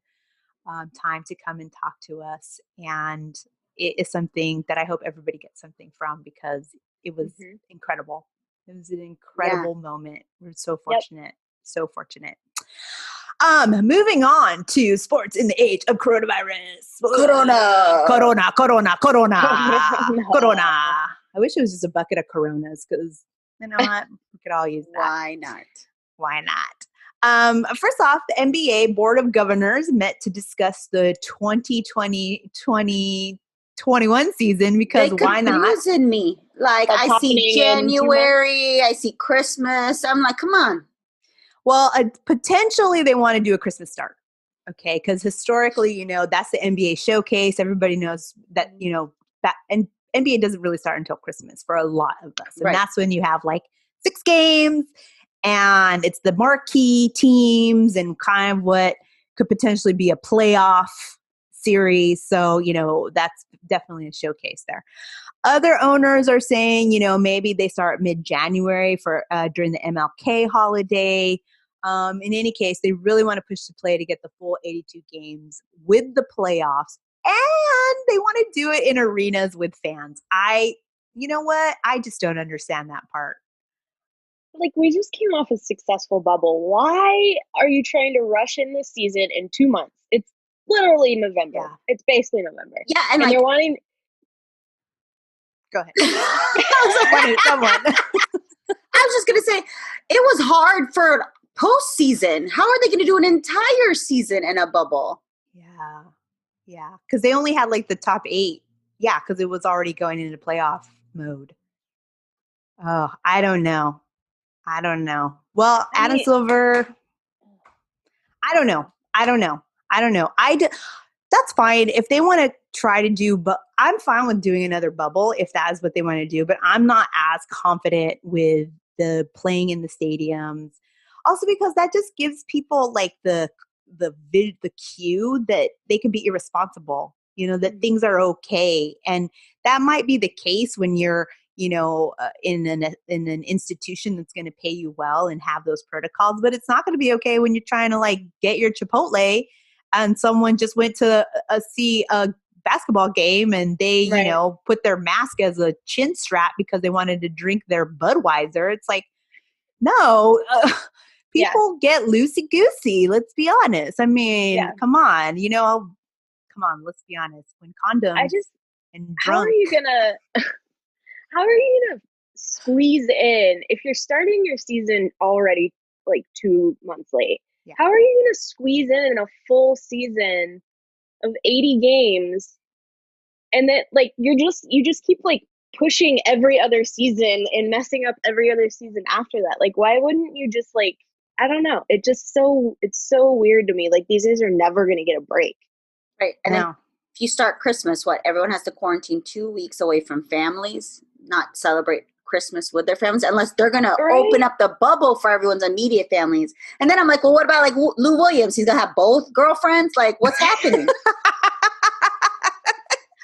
S1: time to come and talk to us. And it is something that I hope everybody gets something from because it was incredible. It was an incredible moment. We're so fortunate. So fortunate. Moving on to sports in the age of coronavirus. Corona. I wish it was just a bucket of Coronas because you know what? We could all use that. Why not? First off, the NBA Board of Governors met to discuss the 2020-2021 season because why not?
S2: Confusing me. Like I see January, I see Christmas. I'm like, come on.
S1: Well, potentially they want to do a Christmas start. Okay, because historically, you know, that's the NBA showcase. Everybody knows that, you know, and NBA doesn't really start until Christmas for a lot of us. And that's when you have like 6 games and it's the marquee teams and kind of what could potentially be a playoff series. So, you know, that's definitely a showcase there. Other owners are saying, you know, maybe they start mid-January for during the MLK holiday. In any case, they really want to push the play to get the full 82 games with the playoffs. And they want to do it in arenas with fans. You know what? I just don't understand that part.
S3: Like, we just came off a successful bubble. Why are you trying to rush in this season in 2 months? It's literally November. Yeah. It's basically November.
S2: Yeah,
S3: and
S2: like,
S3: they're wanting.
S1: Go ahead.
S2: Someone. I was just gonna say, it was hard for postseason. How are they going to do an entire season in a bubble?
S1: Yeah, because they only had like the top 8. Yeah, because it was already going into playoff mode. Oh, I don't know. Well, Adam Silver, I don't know. That's fine if they want to try to do, but I'm fine with doing another bubble if that is what they want to do. But I'm not as confident with the playing in the stadiums. Also, because that just gives people like the cue that they can be irresponsible. You know, that things are okay, and that might be the case when you're, you know, in an institution that's going to pay you well and have those protocols. But it's not going to be okay when you're trying to like get your Chipotle and someone just went to see a basketball game and they, you know, put their mask as a chin strap because they wanted to drink their Budweiser. It's like, no, people get loosey-goosey. Let's be honest. I mean, come on, you know, let's be honest. When condoms and drunk.
S3: How are you gonna squeeze in if you're starting your season already like 2 months late? Yeah. How are you gonna squeeze in a full season of 80 games, and then like you just keep like pushing every other season and messing up every other season after that? Like, why wouldn't you just like, I don't know. It's so weird to me. Like, these guys are never gonna get a break.
S2: Right. And then if you start Christmas, everyone has to quarantine 2 weeks away from families, not celebrate Christmas with their families unless they're going to
S3: Right.
S2: open up the bubble for everyone's immediate families. And then I'm like, well, what about like Lou Williams? He's going to have both girlfriends? Like, what's happening?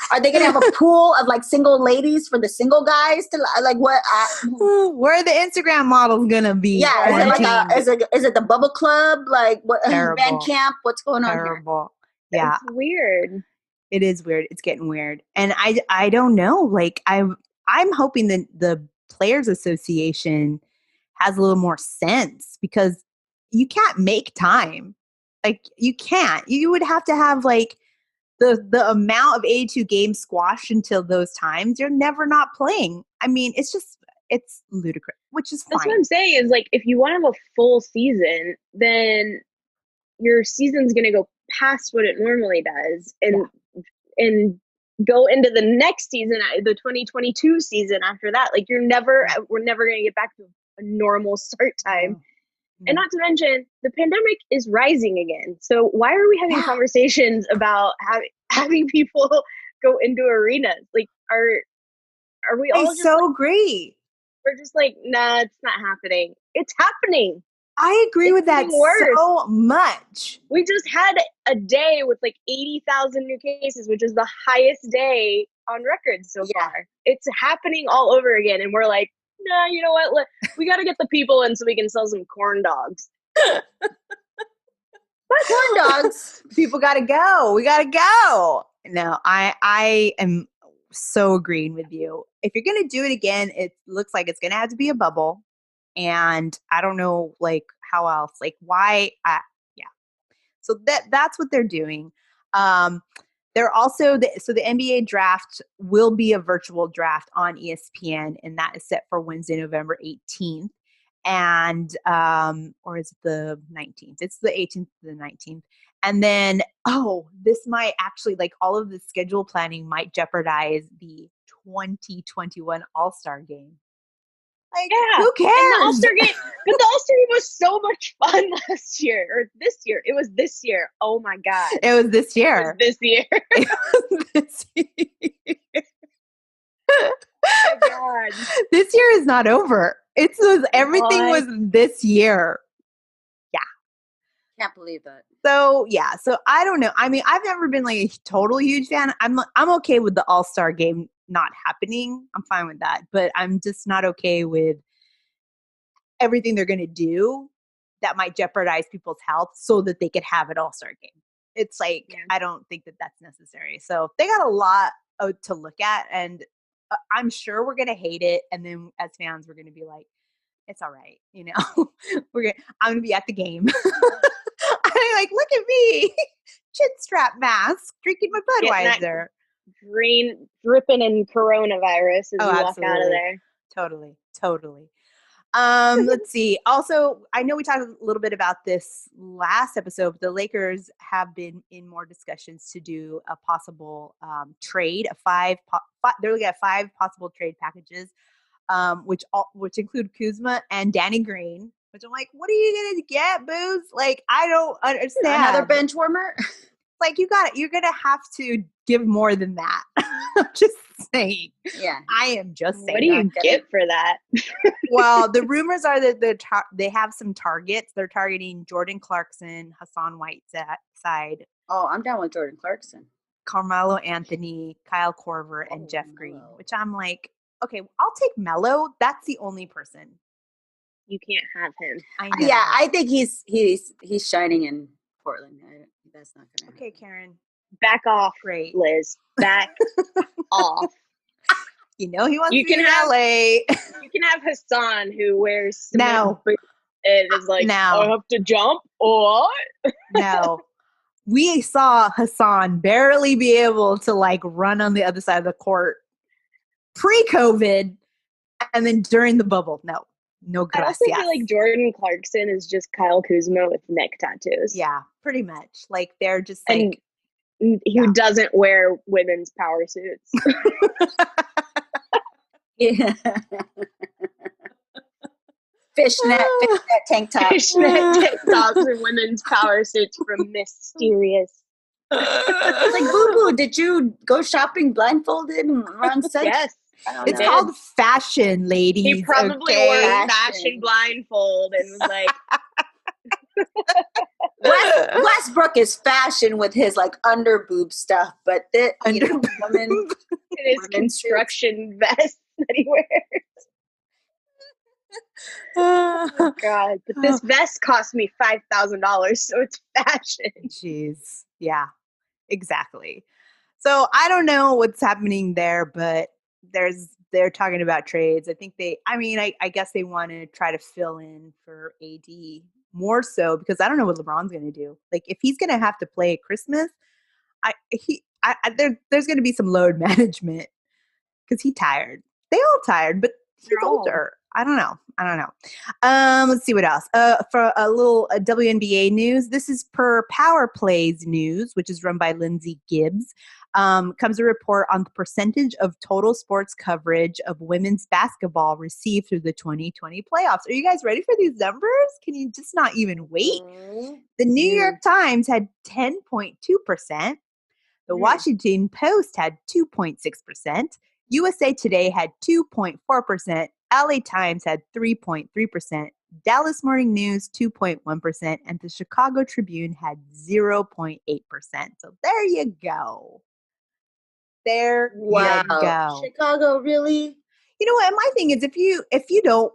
S2: Are they going to have a pool of like single ladies for the single guys to like what?
S1: Where are the Instagram models gonna be?
S2: Yeah, is it the bubble club? Like what? Band camp? What's going on here?
S1: Terrible. Yeah,
S3: It's weird.
S1: it is weird. It's getting weird, and I don't know. Like I'm hoping that the Players Association has a little more sense because you can't make time. Like you can't. You would have to have like the amount of 82 games squashed until those times. You're never not playing. I mean, it's ludicrous, which is fine.
S3: That's what I'm saying is like, if you want to have a full season, then your season's going to go past what it normally does and go into the next season, the 2022 season after that. Like we're never going to get back to a normal start time. And not to mention, the pandemic is rising again. So why are we having conversations about having people go into arenas? Like, are we all just
S1: so great?
S3: We're just like, nah, it's not happening. It's happening.
S1: I agree with that so much.
S3: We just had a day with like 80,000 new cases, which is the highest day on record so far. It's happening all over again. And we're like, nah, you know what? We got to get the people in so we can sell some corn dogs.
S2: Corn dogs.
S1: People got to go. We got to go. No, I am so agreeing with you. If you're going to do it again, it looks like it's going to have to be a bubble. And I don't know, like, how else? Like, why? So that's what they're doing. They're also so the NBA draft will be a virtual draft on ESPN, and that is set for Wednesday, November 18th, and or is it the 19th? It's the 18th to the 19th, and then this might actually, like, all of the schedule planning might jeopardize the 2021 All-Star Game. Like, who cares?
S3: And the All-Star game, but the All-Star game was so much fun last year, or this year. It was this year. Oh my God.
S1: It was this year.
S3: It was this year.
S1: It was this year.
S3: Oh my God.
S1: This year is not over. Everything was this year. Yeah.
S2: Can't believe that.
S1: So I don't know. I mean, I've never been like a total huge fan. I'm okay with the All-Star game not happening. I'm fine with that, but I'm just not okay with everything they're going to do that might jeopardize people's health so that they could have an All-Star game. It's like, I don't think that that's necessary. So they got a lot to look at, and I'm sure we're going to hate it. And then as fans, we're going to be like, it's all right. You know, I'm going to be at the game. I'm like, look at me, chin strap mask, drinking my Budweiser.
S3: Green dripping in coronavirus as you walk out of there.
S1: Totally. Let's see. Also, I know we talked a little bit about this last episode, but the Lakers have been in more discussions to do a possible trade. They're looking at 5 possible trade packages, which include Kuzma and Danny Green. Which I'm like, what are you gonna get, Booze? Like, I don't understand.
S2: Another bench warmer.
S1: Like, you're gonna have to give more than that. I'm just saying.
S2: Yeah.
S1: I am just saying.
S3: What do you get for that?
S1: Well, the rumors are that they have some targets. They're targeting Jordan Clarkson, Hassan Whiteside.
S2: Oh, I'm down with Jordan Clarkson.
S1: Carmelo Anthony, Kyle Korver, and Jeff Green. Which I'm like, okay, I'll take Melo. That's the only person.
S3: You can't have him.
S1: I know.
S2: Yeah, I think he's shining in Portland. That's not gonna.
S1: Okay, Karen.
S3: Back off,
S1: Great.
S3: Liz. Back off.
S1: You know he wants to be in LA.
S3: You can have Hassan, who wears
S1: no,
S3: and is like, I have to jump. Or
S1: no. We saw Hassan barely be able to like run on the other side of the court pre-COVID, and then during the bubble, no gracias.
S3: I also feel like Jordan Clarkson is just Kyle Kuzma with neck tattoos.
S1: Yeah, pretty much. Like, they're just like...
S3: And who doesn't wear women's power suits.
S2: Yeah. Fishnet tank tops.
S3: Fishnet tank tops and women's power suits from Mysterious.
S2: Like, Boo Boo, did you go shopping blindfolded and run set?
S3: Yes.
S1: It's called fashion, ladies.
S3: He probably wore a fashion blindfold and was like,
S2: Westbrook is fashion with his like under boob stuff, but women
S3: his construction vest that he wears. Oh God! But this vest cost me $5,000, so it's fashion.
S1: Jeez, yeah, exactly. So I don't know what's happening there, but they're talking about trades. I think I guess they want to try to fill in for AD more so because I don't know what LeBron's going to do. Like if he's going to have to play at Christmas, there's going to be some load management because he's tired. They all tired, but he's older. I don't know. Let's see what else. For a little WNBA news, this is per Power Plays News, which is run by Lindsay Gibbs. Comes a report on the percentage of total sports coverage of women's basketball received through the 2020 playoffs. Are you guys ready for these numbers? Can you just not even wait? The New York Times had 10.2%. The Washington Post had 2.6%. USA Today had 2.4%. LA Times had 3.3%. Dallas Morning News 2.1%. And the Chicago Tribune had 0.8%. So there you go. There you go.
S2: Chicago, really?
S1: You know what? My thing is if you don't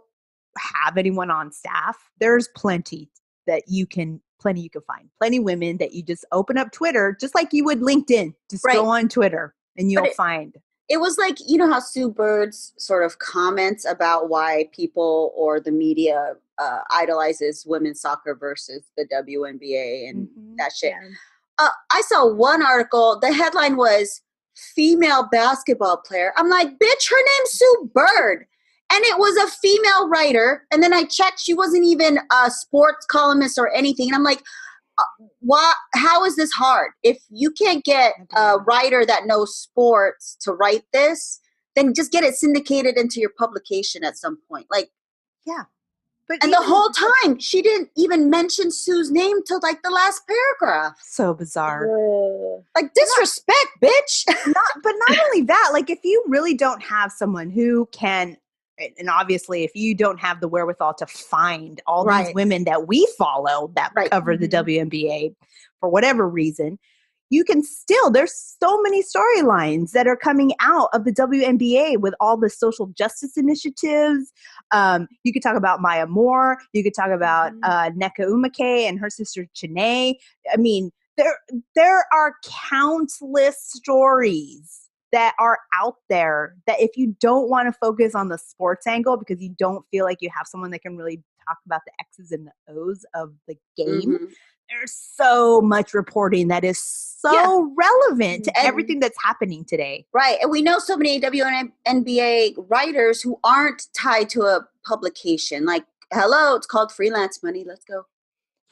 S1: have anyone on staff, there's plenty you can find. Plenty women that you just open up Twitter, just like you would LinkedIn. Just go on Twitter and you'll find.
S2: It was like, you know how Sue Bird's sort of comments about why people or the media idolizes women's soccer versus the WNBA and that shit. Yeah. I saw one article. The headline was female basketball player. I'm like, bitch, her name's Sue Bird. And it was a female writer. And then I checked, she wasn't even a sports columnist or anything. And I'm like, how is this hard? If you can't get a writer that knows sports to write this, then just get it syndicated into your publication at some point. Like,
S1: yeah.
S2: And the whole time, she didn't even mention Sue's name till like the last paragraph.
S1: So bizarre.
S2: Like disrespect, bitch.
S1: But not only that, like if you really don't have someone who can, and obviously if you don't have the wherewithal to find all these women that we follow that cover the WNBA for whatever reason, you can still, there's so many storylines that are coming out of the WNBA with all the social justice initiatives. You could talk about Maya Moore. You could talk about Nneka Umake and her sister Chene. I mean, there are countless stories that are out there that if you don't want to focus on the sports angle because you don't feel like you have someone that can really talk about the X's and the O's of the game, there's so much reporting that is so relevant to everything that's happening today.
S2: Right. And we know so many WNBA writers who aren't tied to a publication. Like, hello, it's called freelance money. Let's go.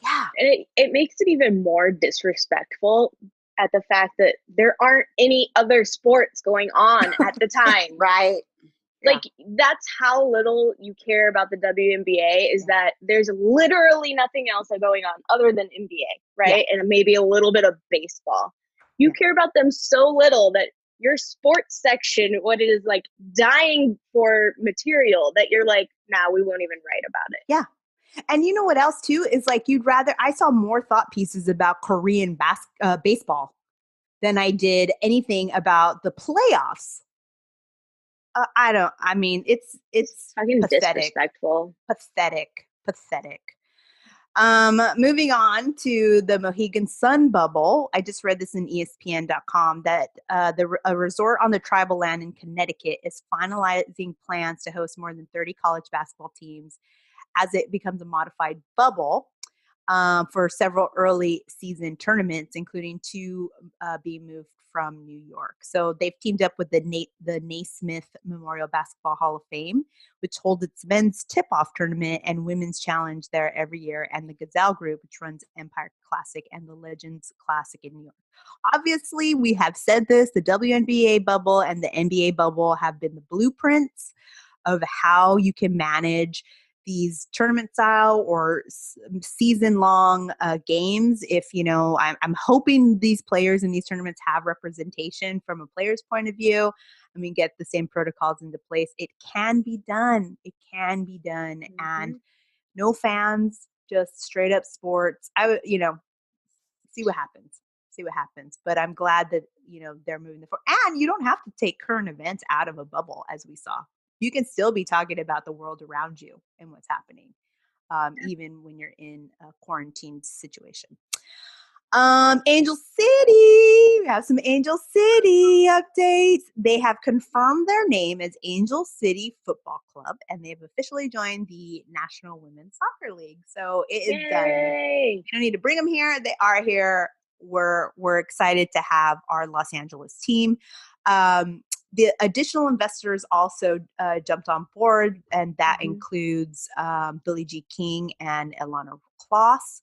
S1: Yeah.
S3: And it makes it even more disrespectful at the fact that there aren't any other sports going on at the time.
S2: Right.
S3: Like, that's how little you care about the WNBA is that there's literally nothing else going on other than NBA, right? And maybe a little bit of baseball. You care about them so little that your sports section, what it is like dying for material that you're like, nah, we won't even write about it.
S1: Yeah. And you know what else too is like I saw more thought pieces about Korean baseball than I did anything about the playoffs. It's
S3: fucking
S1: pathetic.
S3: Disrespectful.
S1: Pathetic. Moving on to the Mohegan Sun bubble. I just read this in ESPN.com that a resort on the tribal land in Connecticut is finalizing plans to host more than 30 college basketball teams as it becomes a modified bubble for several early season tournaments, including two being moved from New York. So they've teamed up with the Naismith Memorial Basketball Hall of Fame, which holds its men's tip-off tournament and women's challenge there every year, and the Gazelle Group, which runs Empire Classic and the Legends Classic in New York. Obviously, we have said this, the WNBA bubble and the NBA bubble have been the blueprints of how you can manage these tournament style or season long games, if, I'm hoping these players in these tournaments have representation from a player's point of view. I mean, get the same protocols into place. It can be done. It can be done.
S3: Mm-hmm.
S1: And no fans, just straight up sports. I would, see what happens. See what happens. But I'm glad that, they're moving the forward. And you don't have to take current events out of a bubble, as we saw. You can still be talking about the world around you and what's happening, even when you're in a quarantine situation. Angel City, we have some Angel City updates. They have confirmed their name as Angel City Football Club, and they've officially joined the National Women's Soccer League. So it is done. You don't need to bring them here. They are here. We're excited to have our Los Angeles team. The additional investors also jumped on board, and that includes Billie G. King and Ilana Kloss,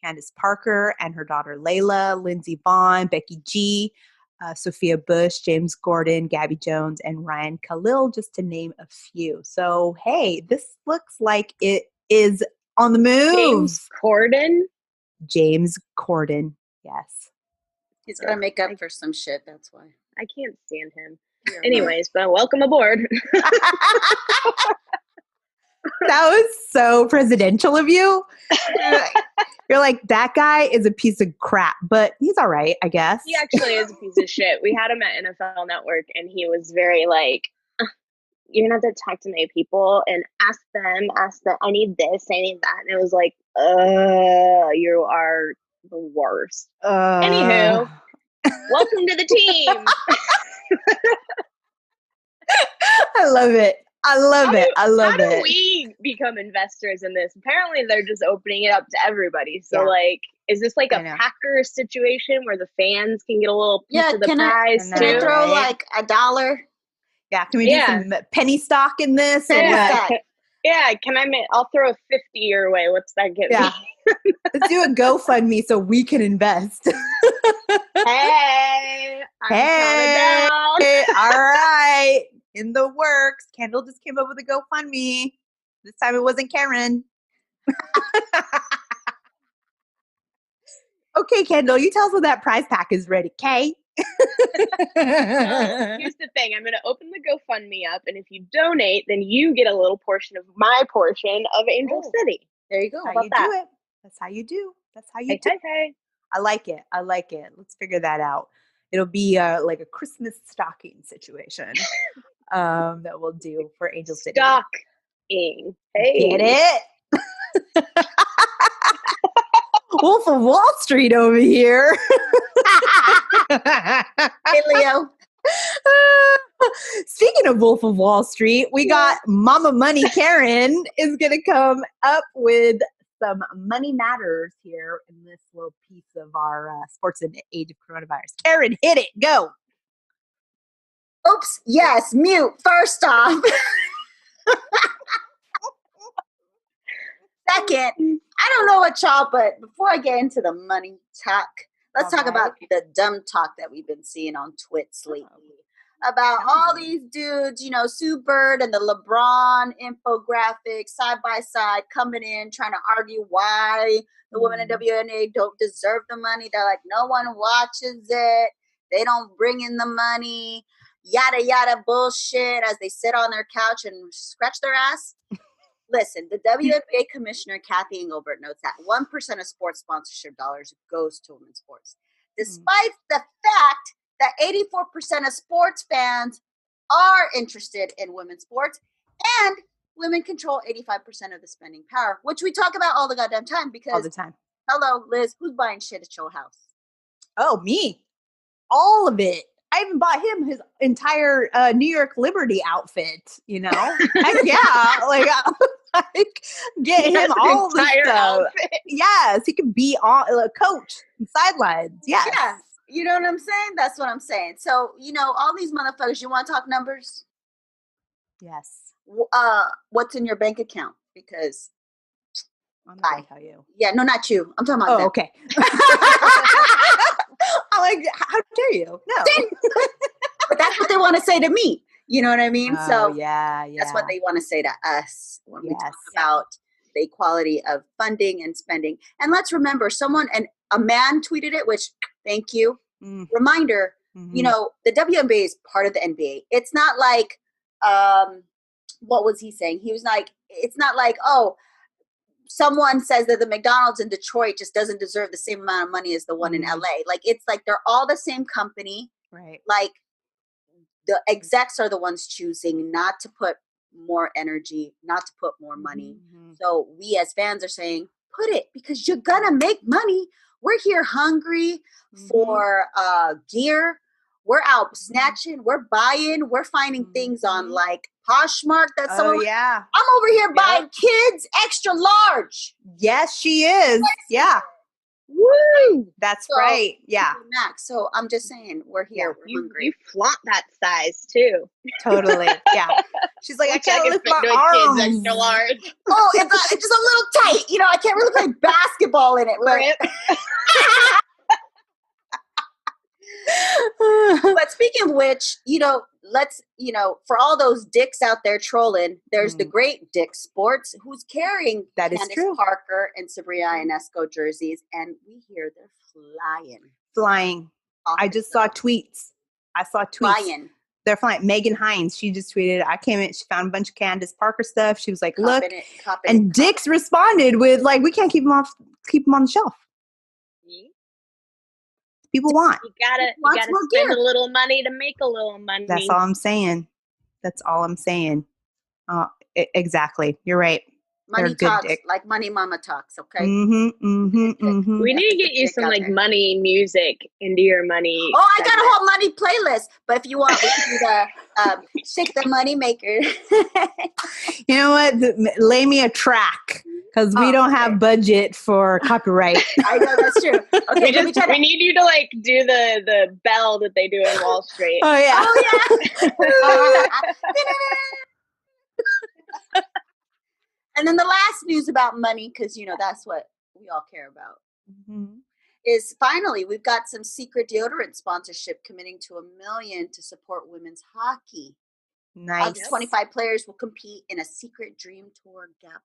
S1: Candace Parker and her daughter Layla, Lindsey Vaughn, Becky G., Sophia Bush, James Gordon, Gabby Jones, and Ryan Khalil, just to name a few. So, hey, this looks like it is on the move. James Corden, yes.
S2: He's got to make up for some shit, that's why.
S3: I can't stand him. Anyways, but welcome aboard.
S1: That was so presidential of you. You're like, that guy is a piece of crap, but he's all right, I guess.
S3: He actually is a piece of shit. We had him at NFL Network, and he was very like, you're going to have to talk to my people and ask them, I need this, I need that. And it was like, you are the worst. Anywho, welcome to the team.
S1: I love it. How
S3: do we become investors in this? Apparently, they're just opening it up to everybody. So, is this like a Packers situation where the fans can get a little piece of the prize?
S2: Can I throw like $1?
S1: Yeah, can we do some penny stock in this?
S3: Yeah, I'll throw a 50 your way. What's that get me?
S1: Let's do a GoFundMe so we can invest.
S3: Hey, I'm counting down.
S1: All right. In the works. Kendall just came up with a GoFundMe. This time it wasn't Karen. Okay, Kendall, you tell us when that prize pack is ready, okay?
S3: Here's the thing. I'm going to open the GoFundMe up, and if you donate, then you get a little portion of my portion of Angel City.
S2: There you go.
S1: That's how you do it. That's how you do.
S3: Hey.
S1: I like it. Let's figure that out. It'll be like a Christmas stocking situation that we'll do for Angel City.
S3: Stocking. Hey.
S1: Get it? Wolf of Wall Street over here.
S2: Hey, Leo.
S1: Speaking of Wolf of Wall Street, we got Mama Money Karen is going to come up with some money matters here in this little piece of our sports in the age of coronavirus. Karen, hit it. Go.
S2: Oops. Yes. Mute. First off. Second, I don't know what y'all, but before I get into the money talk, let's talk about the dumb talk that we've been seeing on Twits lately. About all these dudes, Sue Bird and the LeBron infographic side by side coming in, trying to argue why the women in WNA don't deserve the money. They're like, no one watches it. They don't bring in the money. Yada, yada bullshit as they sit on their couch and scratch their ass. Listen, the WNBA commissioner, Kathy Engelbert, notes that 1% of sports sponsorship dollars goes to women's sports. Despite the fact that 84% of sports fans are interested in women's sports, and women control 85% of the spending power, which we talk about all the goddamn time because,
S1: all the time.
S2: Hello, Liz, who's buying shit at your house?
S1: Oh, me. All of it. I even bought him his entire New York Liberty outfit, get him all the stuff. Outfit. Yes, he could be on a coach, sidelines. Yes.
S2: Yeah. You know what I'm saying? That's what I'm saying. So, all these motherfuckers, you want to talk numbers?
S1: Yes.
S2: What's in your bank account? Because
S1: I'm not going to tell you.
S2: Yeah, no, not you. I'm talking about them.
S1: Okay. I'm like, how dare you? No.
S2: But that's what they want to say to me. You know what I mean?
S1: Oh,
S2: So
S1: yeah.
S2: that's what they want to say to us when we talk
S1: Yes.
S2: about the equality of funding and spending. And let's remember a man tweeted it, which thank you. Reminder, you know, the WNBA is part of the NBA. It's not like, what was he saying? He was like, it's not like, oh, someone says that the McDonald's in Detroit just doesn't deserve the same amount of money as the one in LA. Like, it's like they're all the same company.
S1: Right.
S2: Like, the execs are the ones choosing not to put more energy, not to put more money. So we as fans are saying, put it, because you're gonna make money. We're here hungry for gear. We're out snatching. We're buying. We're finding things on like Poshmark. That's
S1: yeah.
S2: I'm over here buying kids extra large.
S1: Yes, she is. Yeah.
S3: Woo!
S1: That's right. Yeah.
S2: Max. So I'm just saying, we're here. We're hungry.
S3: You flaunt that size too.
S1: Totally. Yeah. She's like, I can't lift my arms.
S3: Kids extra large.
S2: Oh, it's just a little tight. You know, I can't really play basketball in it. But speaking of which, you know, for all those dicks out there trolling, there's the great Dick Sports who's carrying
S1: that is
S2: Candace
S1: true.
S2: Parker and Sabrina Ionesco jerseys, and we hear they're flying.
S1: I just saw tweets.
S2: Flying.
S1: They're flying. Megan Hines, she just tweeted, I came in, she found a bunch of Candace Parker stuff. She was like, look. And Dick's responded with like, we can't keep them on the shelf. People want.
S3: You gotta spend a little money to make a little money.
S1: That's all I'm saying. Exactly. You're right.
S2: Money talks, like Money Mama talks, okay?
S3: We need to get you some like money music into your money.
S2: Oh, I got a whole money playlist. But if you want, we can do the Shake the Money Maker.
S1: You know what? Lay me a track. Because we don't have budget for copyright.
S2: I know, that's true. Okay,
S3: we need you to like do the bell that they do in Wall Street.
S1: Oh yeah.
S2: And then the last news about money, because you know that's what we all care about, is finally we've got some secret deodorant sponsorship committing to $1 million to support women's hockey.
S1: Nice.
S2: Up to 25 players will compete in a secret Dream Gap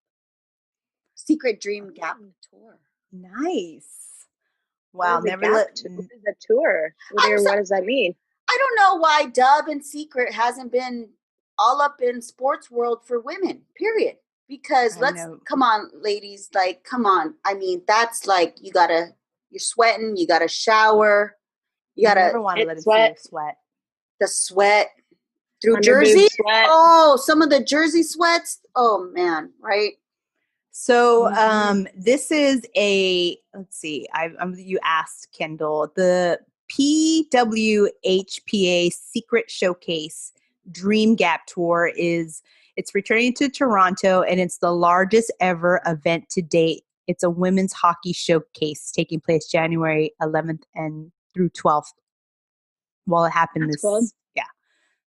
S2: tour.
S1: Nice. Wow.
S3: What is a tour? What does that mean?
S2: I don't know why Dove and Secret hasn't been all up in sports world for women, period. Because come on, ladies, like, come on. I mean, that's like, you're sweating, you got to shower. You never want to let it sweat. The sweat through Jersey. Oh, some of the Jersey sweats. Oh man. Right.
S1: So this is let's see, you asked Kendall, the PWHPA Secret Showcase Dream Gap Tour it's returning to Toronto, and it's the largest ever event to date. It's a women's hockey showcase taking place January 11th and through 12th. While it happened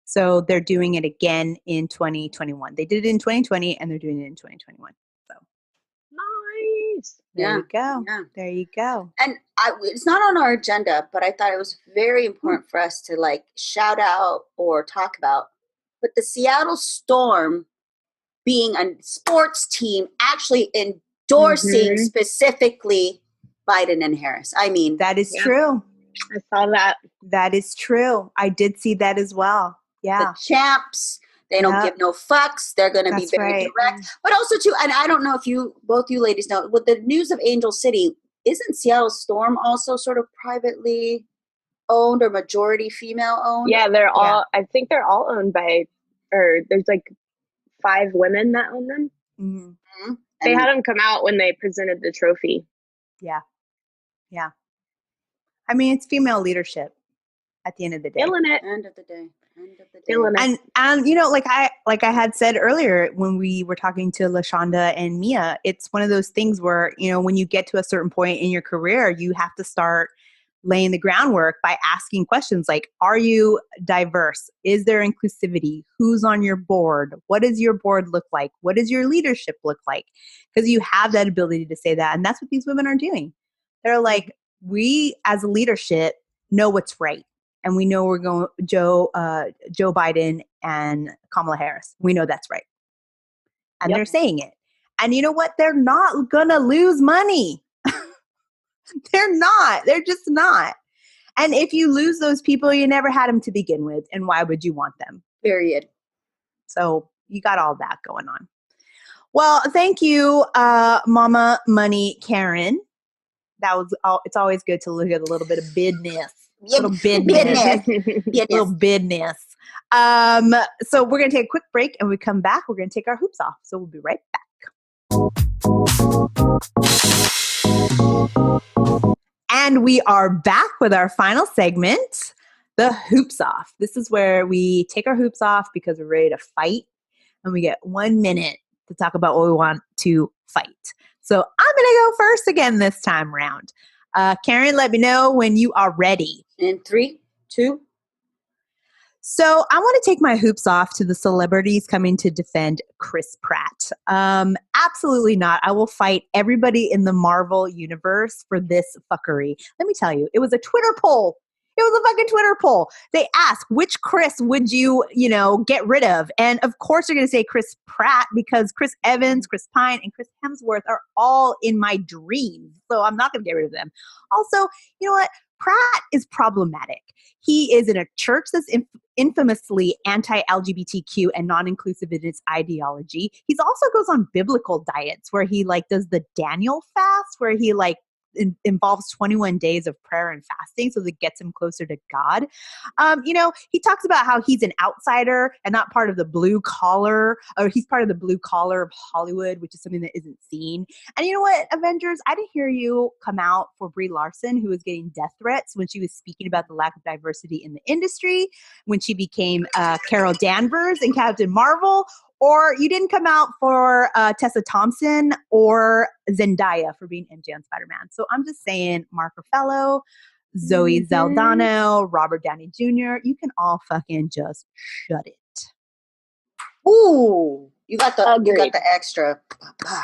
S1: So they're doing it again in 2021. They did it in 2020 and they're doing it in 2021. So
S3: nice.
S1: There you go.
S2: Yeah.
S1: There you go.
S2: And it's not on our agenda, but I thought it was very important for us to like shout out or talk about. But the Seattle Storm being a sports team actually endorsing specifically Biden and Harris. I mean,
S1: that is true.
S3: I saw that.
S1: That is true. I did see that as well. Yeah.
S2: The champs, they don't give no fucks. They're going to be very direct. But also too, and I don't know if both you ladies know, with the news of Angel City, isn't Seattle Storm also sort of privately owned or majority female owned?
S3: Yeah, they're all, I think they're all owned by, or there's like 5 women that own them.
S1: Mm-hmm.
S3: They had them come out when they presented the trophy.
S1: Yeah. Yeah. I mean, it's female leadership at the end of the day.
S3: Killing it.
S2: End of the day.
S1: And you know, like I had said earlier when we were talking to LeShonda and Mia, it's one of those things where, you know, when you get to a certain point in your career, you have to start laying the groundwork by asking questions like, are you diverse? Is there inclusivity? Who's on your board? What does your board look like? What does your leadership look like? Because you have that ability to say that. And that's what these women are doing. They're like, we as a leadership know what's right. and we know we're going Joe Biden and Kamala Harris. We know that's right. And they're saying it. And you know what? They're not going to lose money. They're not. They're just not. And if you lose those people, you never had them to begin with. And why would you want them?
S2: Period.
S1: So you got all that going on. Well, thank you, Mama Money Karen. That was it's always good to look at a little bit of business. Little business. Little business. So we're going to take a quick break, and when we come back, we're going to take our hoops off. So we'll be right back. And we are back with our final segment, the hoops off. This is where we take our hoops off because we're ready to fight, and we get 1 minute to talk about what we want to fight. So I'm going to go first again this time round. Karen, let me know when you are ready.
S2: In 3, 2.
S1: So I want to take my hoops off to the celebrities coming to defend Chris Pratt. Absolutely not. I will fight everybody in the Marvel universe for this fuckery. Let me tell you, it was a Twitter poll. It was a fucking Twitter poll. They asked, which Chris would you, get rid of? And of course you're going to say Chris Pratt because Chris Evans, Chris Pine, and Chris Hemsworth are all in my dreams. So I'm not going to get rid of them. Also, you know what? Pratt is problematic. He is in a church that's infamously anti-LGBTQ and non-inclusive in its ideology. He also goes on biblical diets where he does the Daniel fast, where he involves 21 days of prayer and fasting so that gets him closer to God. He talks about how he's an outsider and not part of the blue collar, or he's part of the blue collar of Hollywood, which is something that isn't seen. And you know what, Avengers, I didn't hear you come out for Brie Larson, who was getting death threats when she was speaking about the lack of diversity in the industry, when she became Carol Danvers in Captain Marvel, or you didn't come out for Tessa Thompson or Zendaya for being MJ on Spider-Man. So I'm just saying, Mark Ruffalo, Zoe Saldana, Robert Downey Jr., you can all fucking just shut it.
S2: Ooh, you got the extra.
S1: Sorry,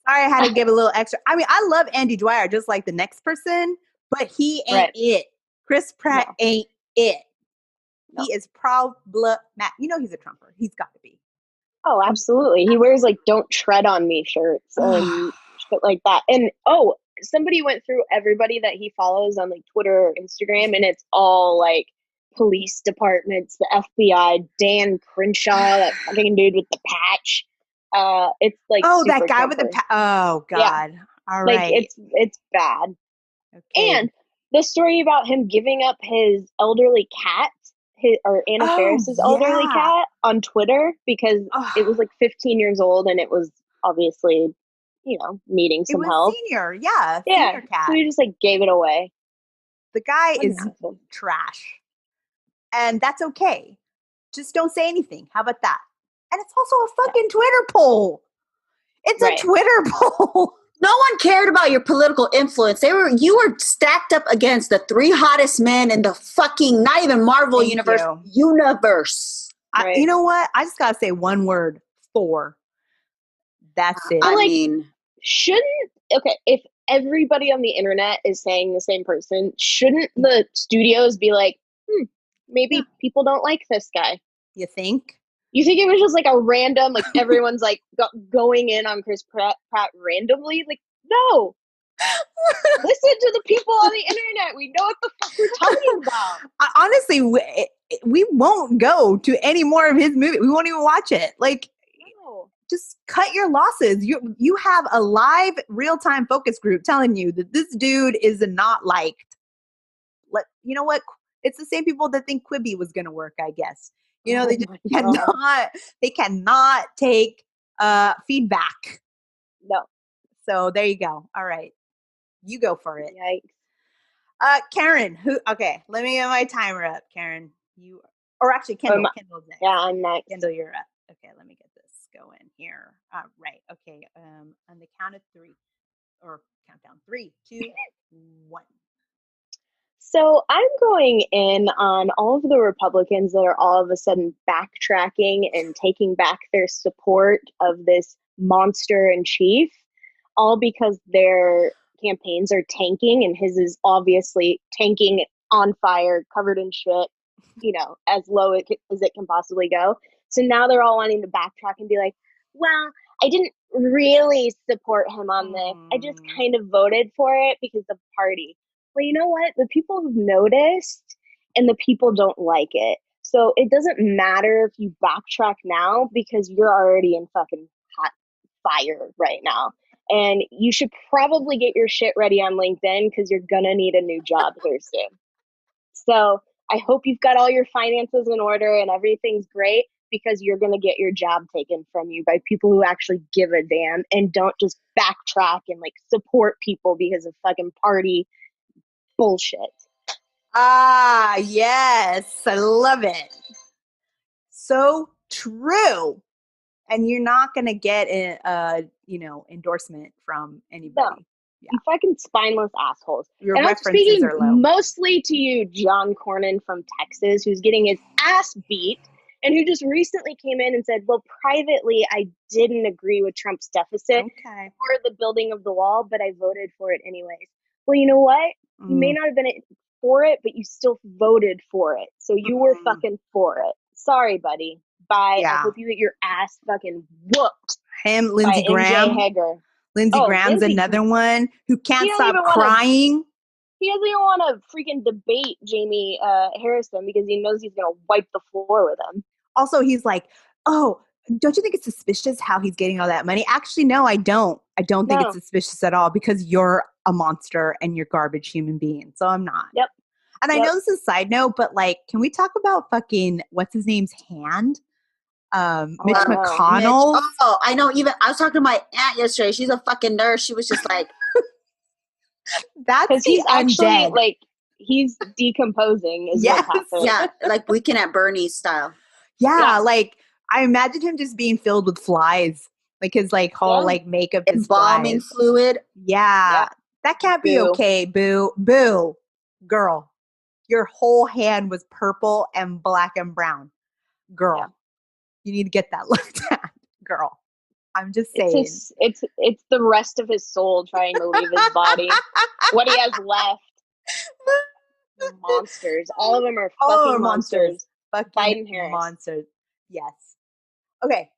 S1: I had to give a little extra. I mean, I love Andy Dwyer just like the next person, but he ain't it. Chris Pratt ain't it. No. He is problematic. He's a Trumper. He's got to be.
S3: Oh, absolutely. He wears "Don't Tread on Me" shirts and shit like that. And somebody went through everybody that he follows on Twitter or Instagram, and it's all police departments, the FBI, Dan Crenshaw, that fucking dude with the patch. It's
S1: that guy with the patch. Oh God. Yeah. All right.
S3: It's bad.
S1: Okay.
S3: And the story about him giving up his elderly cat, Anna Faris's elderly cat, on Twitter because it was 15 years old and it was obviously, needing some help.
S1: Senior
S3: cat. So he just gave it away.
S1: The guy is trash, and that's okay. Just don't say anything. How about that? And it's also a fucking Twitter poll. It's a Twitter poll.
S2: No one cared about your political influence. You were stacked up against the 3 hottest men in the fucking, not even Marvel universe.
S1: Right. You know what? I just gotta say one word: Thor. That's it.
S3: If everybody on the internet is saying the same person, shouldn't the studios be maybe people don't like this guy?
S1: You think?
S3: You think it was just a random, everyone's going in on Chris Pratt randomly? No. Listen to the people on the internet. We know what the fuck we're talking about.
S1: Honestly, we won't go to any more of his movie. We won't even watch it. No. Just cut your losses. You have a live real-time focus group telling you that this dude is not liked. You know what? It's the same people that think Quibi was going to work, I guess. They just cannot take feedback.
S3: No.
S1: So there you go. All right. You go for it.
S3: Yikes.
S1: Karen, let me get my timer up. Karen, Kendall. Kendall's next.
S3: Yeah, I'm next.
S1: Kendall, you're up. Okay, let me get this going here. Right. Okay. On the count of 3, or countdown 3, 2, 1.
S3: So I'm going in on all of the Republicans that are all of a sudden backtracking and taking back their support of this monster in chief, all because their campaigns are tanking, and his is obviously tanking on fire, covered in shit, as low as it can possibly go. So now they're all wanting to backtrack and be like, well, I didn't really support him on this. I just kind of voted for it because of the party. Well, you know what? The people have noticed and the people don't like it. So it doesn't matter if you backtrack now because you're already in fucking hot fire right now. And you should probably get your shit ready on LinkedIn because you're going to need a new job here soon. So I hope you've got all your finances in order and everything's great because you're going to get your job taken from you by people who actually give a damn and don't just backtrack and like support people because of fucking party bullshit.
S1: Ah, yes. I love it. So true. And you're not going to get endorsement from anybody.
S3: No. Yeah. You fucking spineless assholes.
S1: Your
S3: and
S1: references
S3: I'm speaking
S1: are low.
S3: Mostly to you, John Cornyn from Texas, who's getting his ass beat and who just recently came in and said, well, privately, I didn't agree with Trump's deficit for the building of the wall, but I voted for it anyways. Well, you know what? You may not have been for it, but you still voted for it. So you were fucking for it. Sorry, buddy. Bye. Yeah. I hope you get your ass fucking whooped.
S1: Him, Lindsey Graham. Lindsey Graham's another one who can't stop crying.
S3: He doesn't even want to freaking debate Jamie Harrison because he knows he's going to wipe the floor with him.
S1: Also, he's like, oh, don't you think it's suspicious how he's getting all that money? Actually, no, I don't. I don't think it's suspicious at all because you're a monster and you're garbage human being. So I'm not.
S3: Yep.
S1: And I know this is a side note, but like, can we talk about fucking, what's his name's hand? Mitch McConnell.
S2: Mitch. Oh, I know. Even I was talking to my aunt yesterday. She's a fucking nurse. She was just like,
S1: "That's
S3: he's actually like he's decomposing." Is what's happening.
S2: Yeah, like Weekend at Bernie's style.
S1: Yeah, like I imagine him just being filled with flies, like his like whole like makeup is
S2: embalming fluid.
S1: Yeah, that can't be okay. Boo, boo, girl, your whole hand was purple and black and brown, girl. Yeah. You need to get that looked at, girl. I'm just saying.
S3: It's the rest of his soul trying to leave his body. What he has left. Monsters. All of them are fucking monsters.
S1: Fucking monsters. Yes. Okay.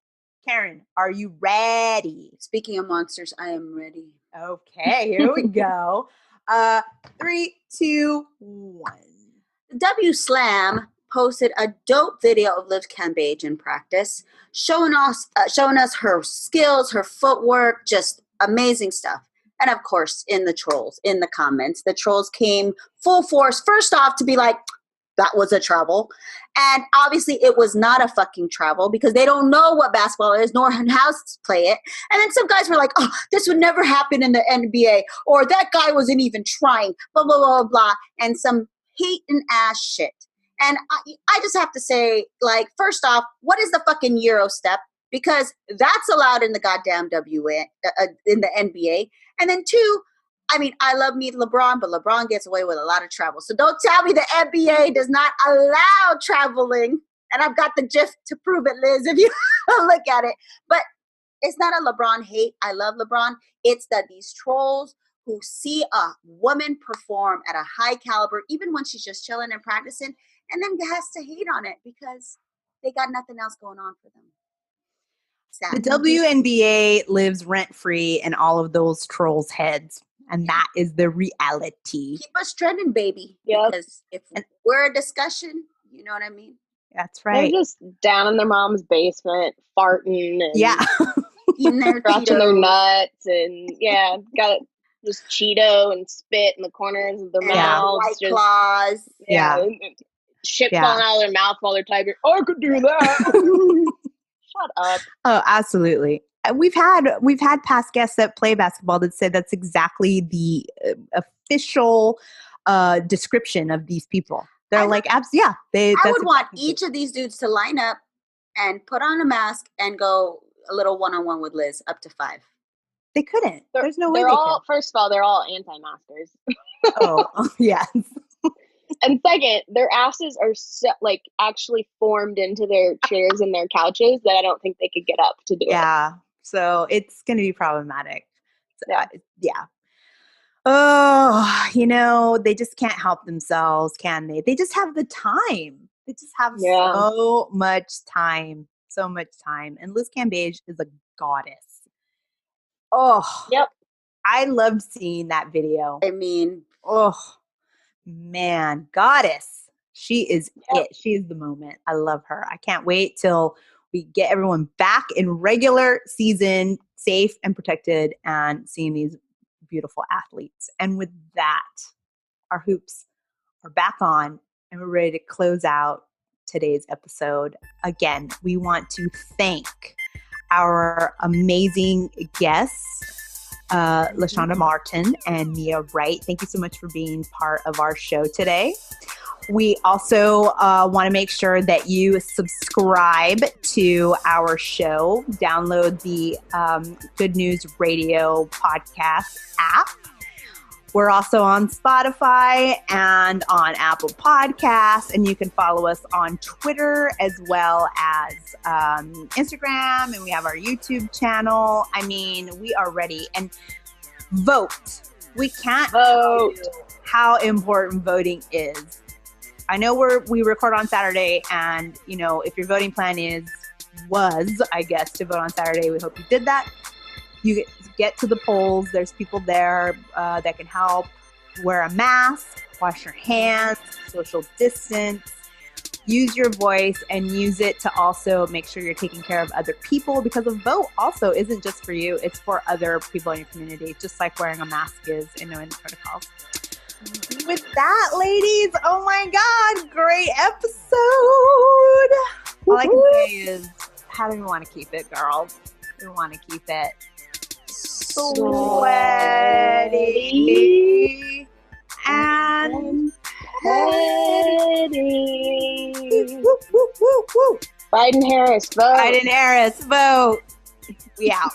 S1: Karen, are you ready?
S2: Speaking of monsters, I am ready.
S1: Okay, here we go. 3, 2, 1.
S2: W Slam posted a dope video of Liv Cambage in practice, showing us her skills, her footwork, just amazing stuff. And of course, in the comments, the trolls came full force. First off, to be like, that was a travel. And obviously it was not a fucking travel because they don't know what basketball is nor how to play it. And then some guys were like, oh, this would never happen in the NBA, or that guy wasn't even trying, blah, blah, blah, blah, and some hating ass shit. And I just have to say, like, first off, what is the fucking Euro step? Because that's allowed in the goddamn in the NBA. And then 2, I mean, I love me LeBron, but LeBron gets away with a lot of travel. So don't tell me the NBA does not allow traveling. And I've got the GIF to prove it, Liz, if you look at it. But it's not a LeBron hate. I love LeBron. It's that these trolls who see a woman perform at a high caliber, even when she's just chilling and practicing, and then has to hate on it because they got nothing else going on for them. Sad.
S1: The WNBA lives rent-free in all of those trolls' heads, and that is the reality.
S2: Keep us trending, baby. Yep. Because if we're a discussion, you know what I mean?
S1: That's right.
S3: They're just down in their mom's basement, farting and
S2: eating their
S3: scratching their nuts, and got just Cheeto and spit in the corners of their mouths.
S2: White claws.
S3: Shit falling out of their mouth while they're typing. I could do that. Shut up.
S1: Oh, absolutely. We've had past guests that play basketball that said that's exactly the official description of these people. They're like, I
S2: would want each of these dudes to line up and put on a mask and go a little one-on-one with Liz up to 5.
S1: They couldn't. There's no way they could.
S3: First of all, they're all anti-maskers.
S1: Oh, yes.
S3: And second, their asses are actually formed into their chairs and their couches that I don't think they could get up to do it.
S1: Yeah. So it's going to be problematic. So, yeah. Oh, they just can't help themselves, can they? They just have the time. They just have so much time. So much time. And Liz Cambage is a goddess. Oh,
S3: Yep.
S1: I loved seeing that video.
S2: I mean,
S1: oh, man, goddess. She is it. She is the moment. I love her. I can't wait till we get everyone back in regular season, safe and protected, and seeing these beautiful athletes. And with that, our hoops are back on, and we're ready to close out today's episode. Again, we want to thank our amazing guests, LeShonda Martin and Mia Wright. Thank you so much for being part of our show today. We also want to make sure that you subscribe to our show. Download the Good News Radio podcast app. We're also on Spotify and on Apple Podcasts, and you can follow us on Twitter as well as Instagram, and we have our YouTube channel. I mean, we are ready. And vote. We can't vote. How important voting is. I know we record on Saturday, and if your voting plan was to vote on Saturday, we hope you did that. You get to the polls. There's people there that can help. Wear a mask, wash your hands, social distance, use your voice, and use it to also make sure you're taking care of other people, because a vote also isn't just for you. It's for other people in your community, just like wearing a mask is in the protocols. With that, ladies, oh my God, great episode. All I can say is, how do we want to keep it, girls? We want to keep it sweaty and petty. Woo, woo, woo, woo.
S3: Biden Harris, vote.
S1: Biden Harris, vote. We out.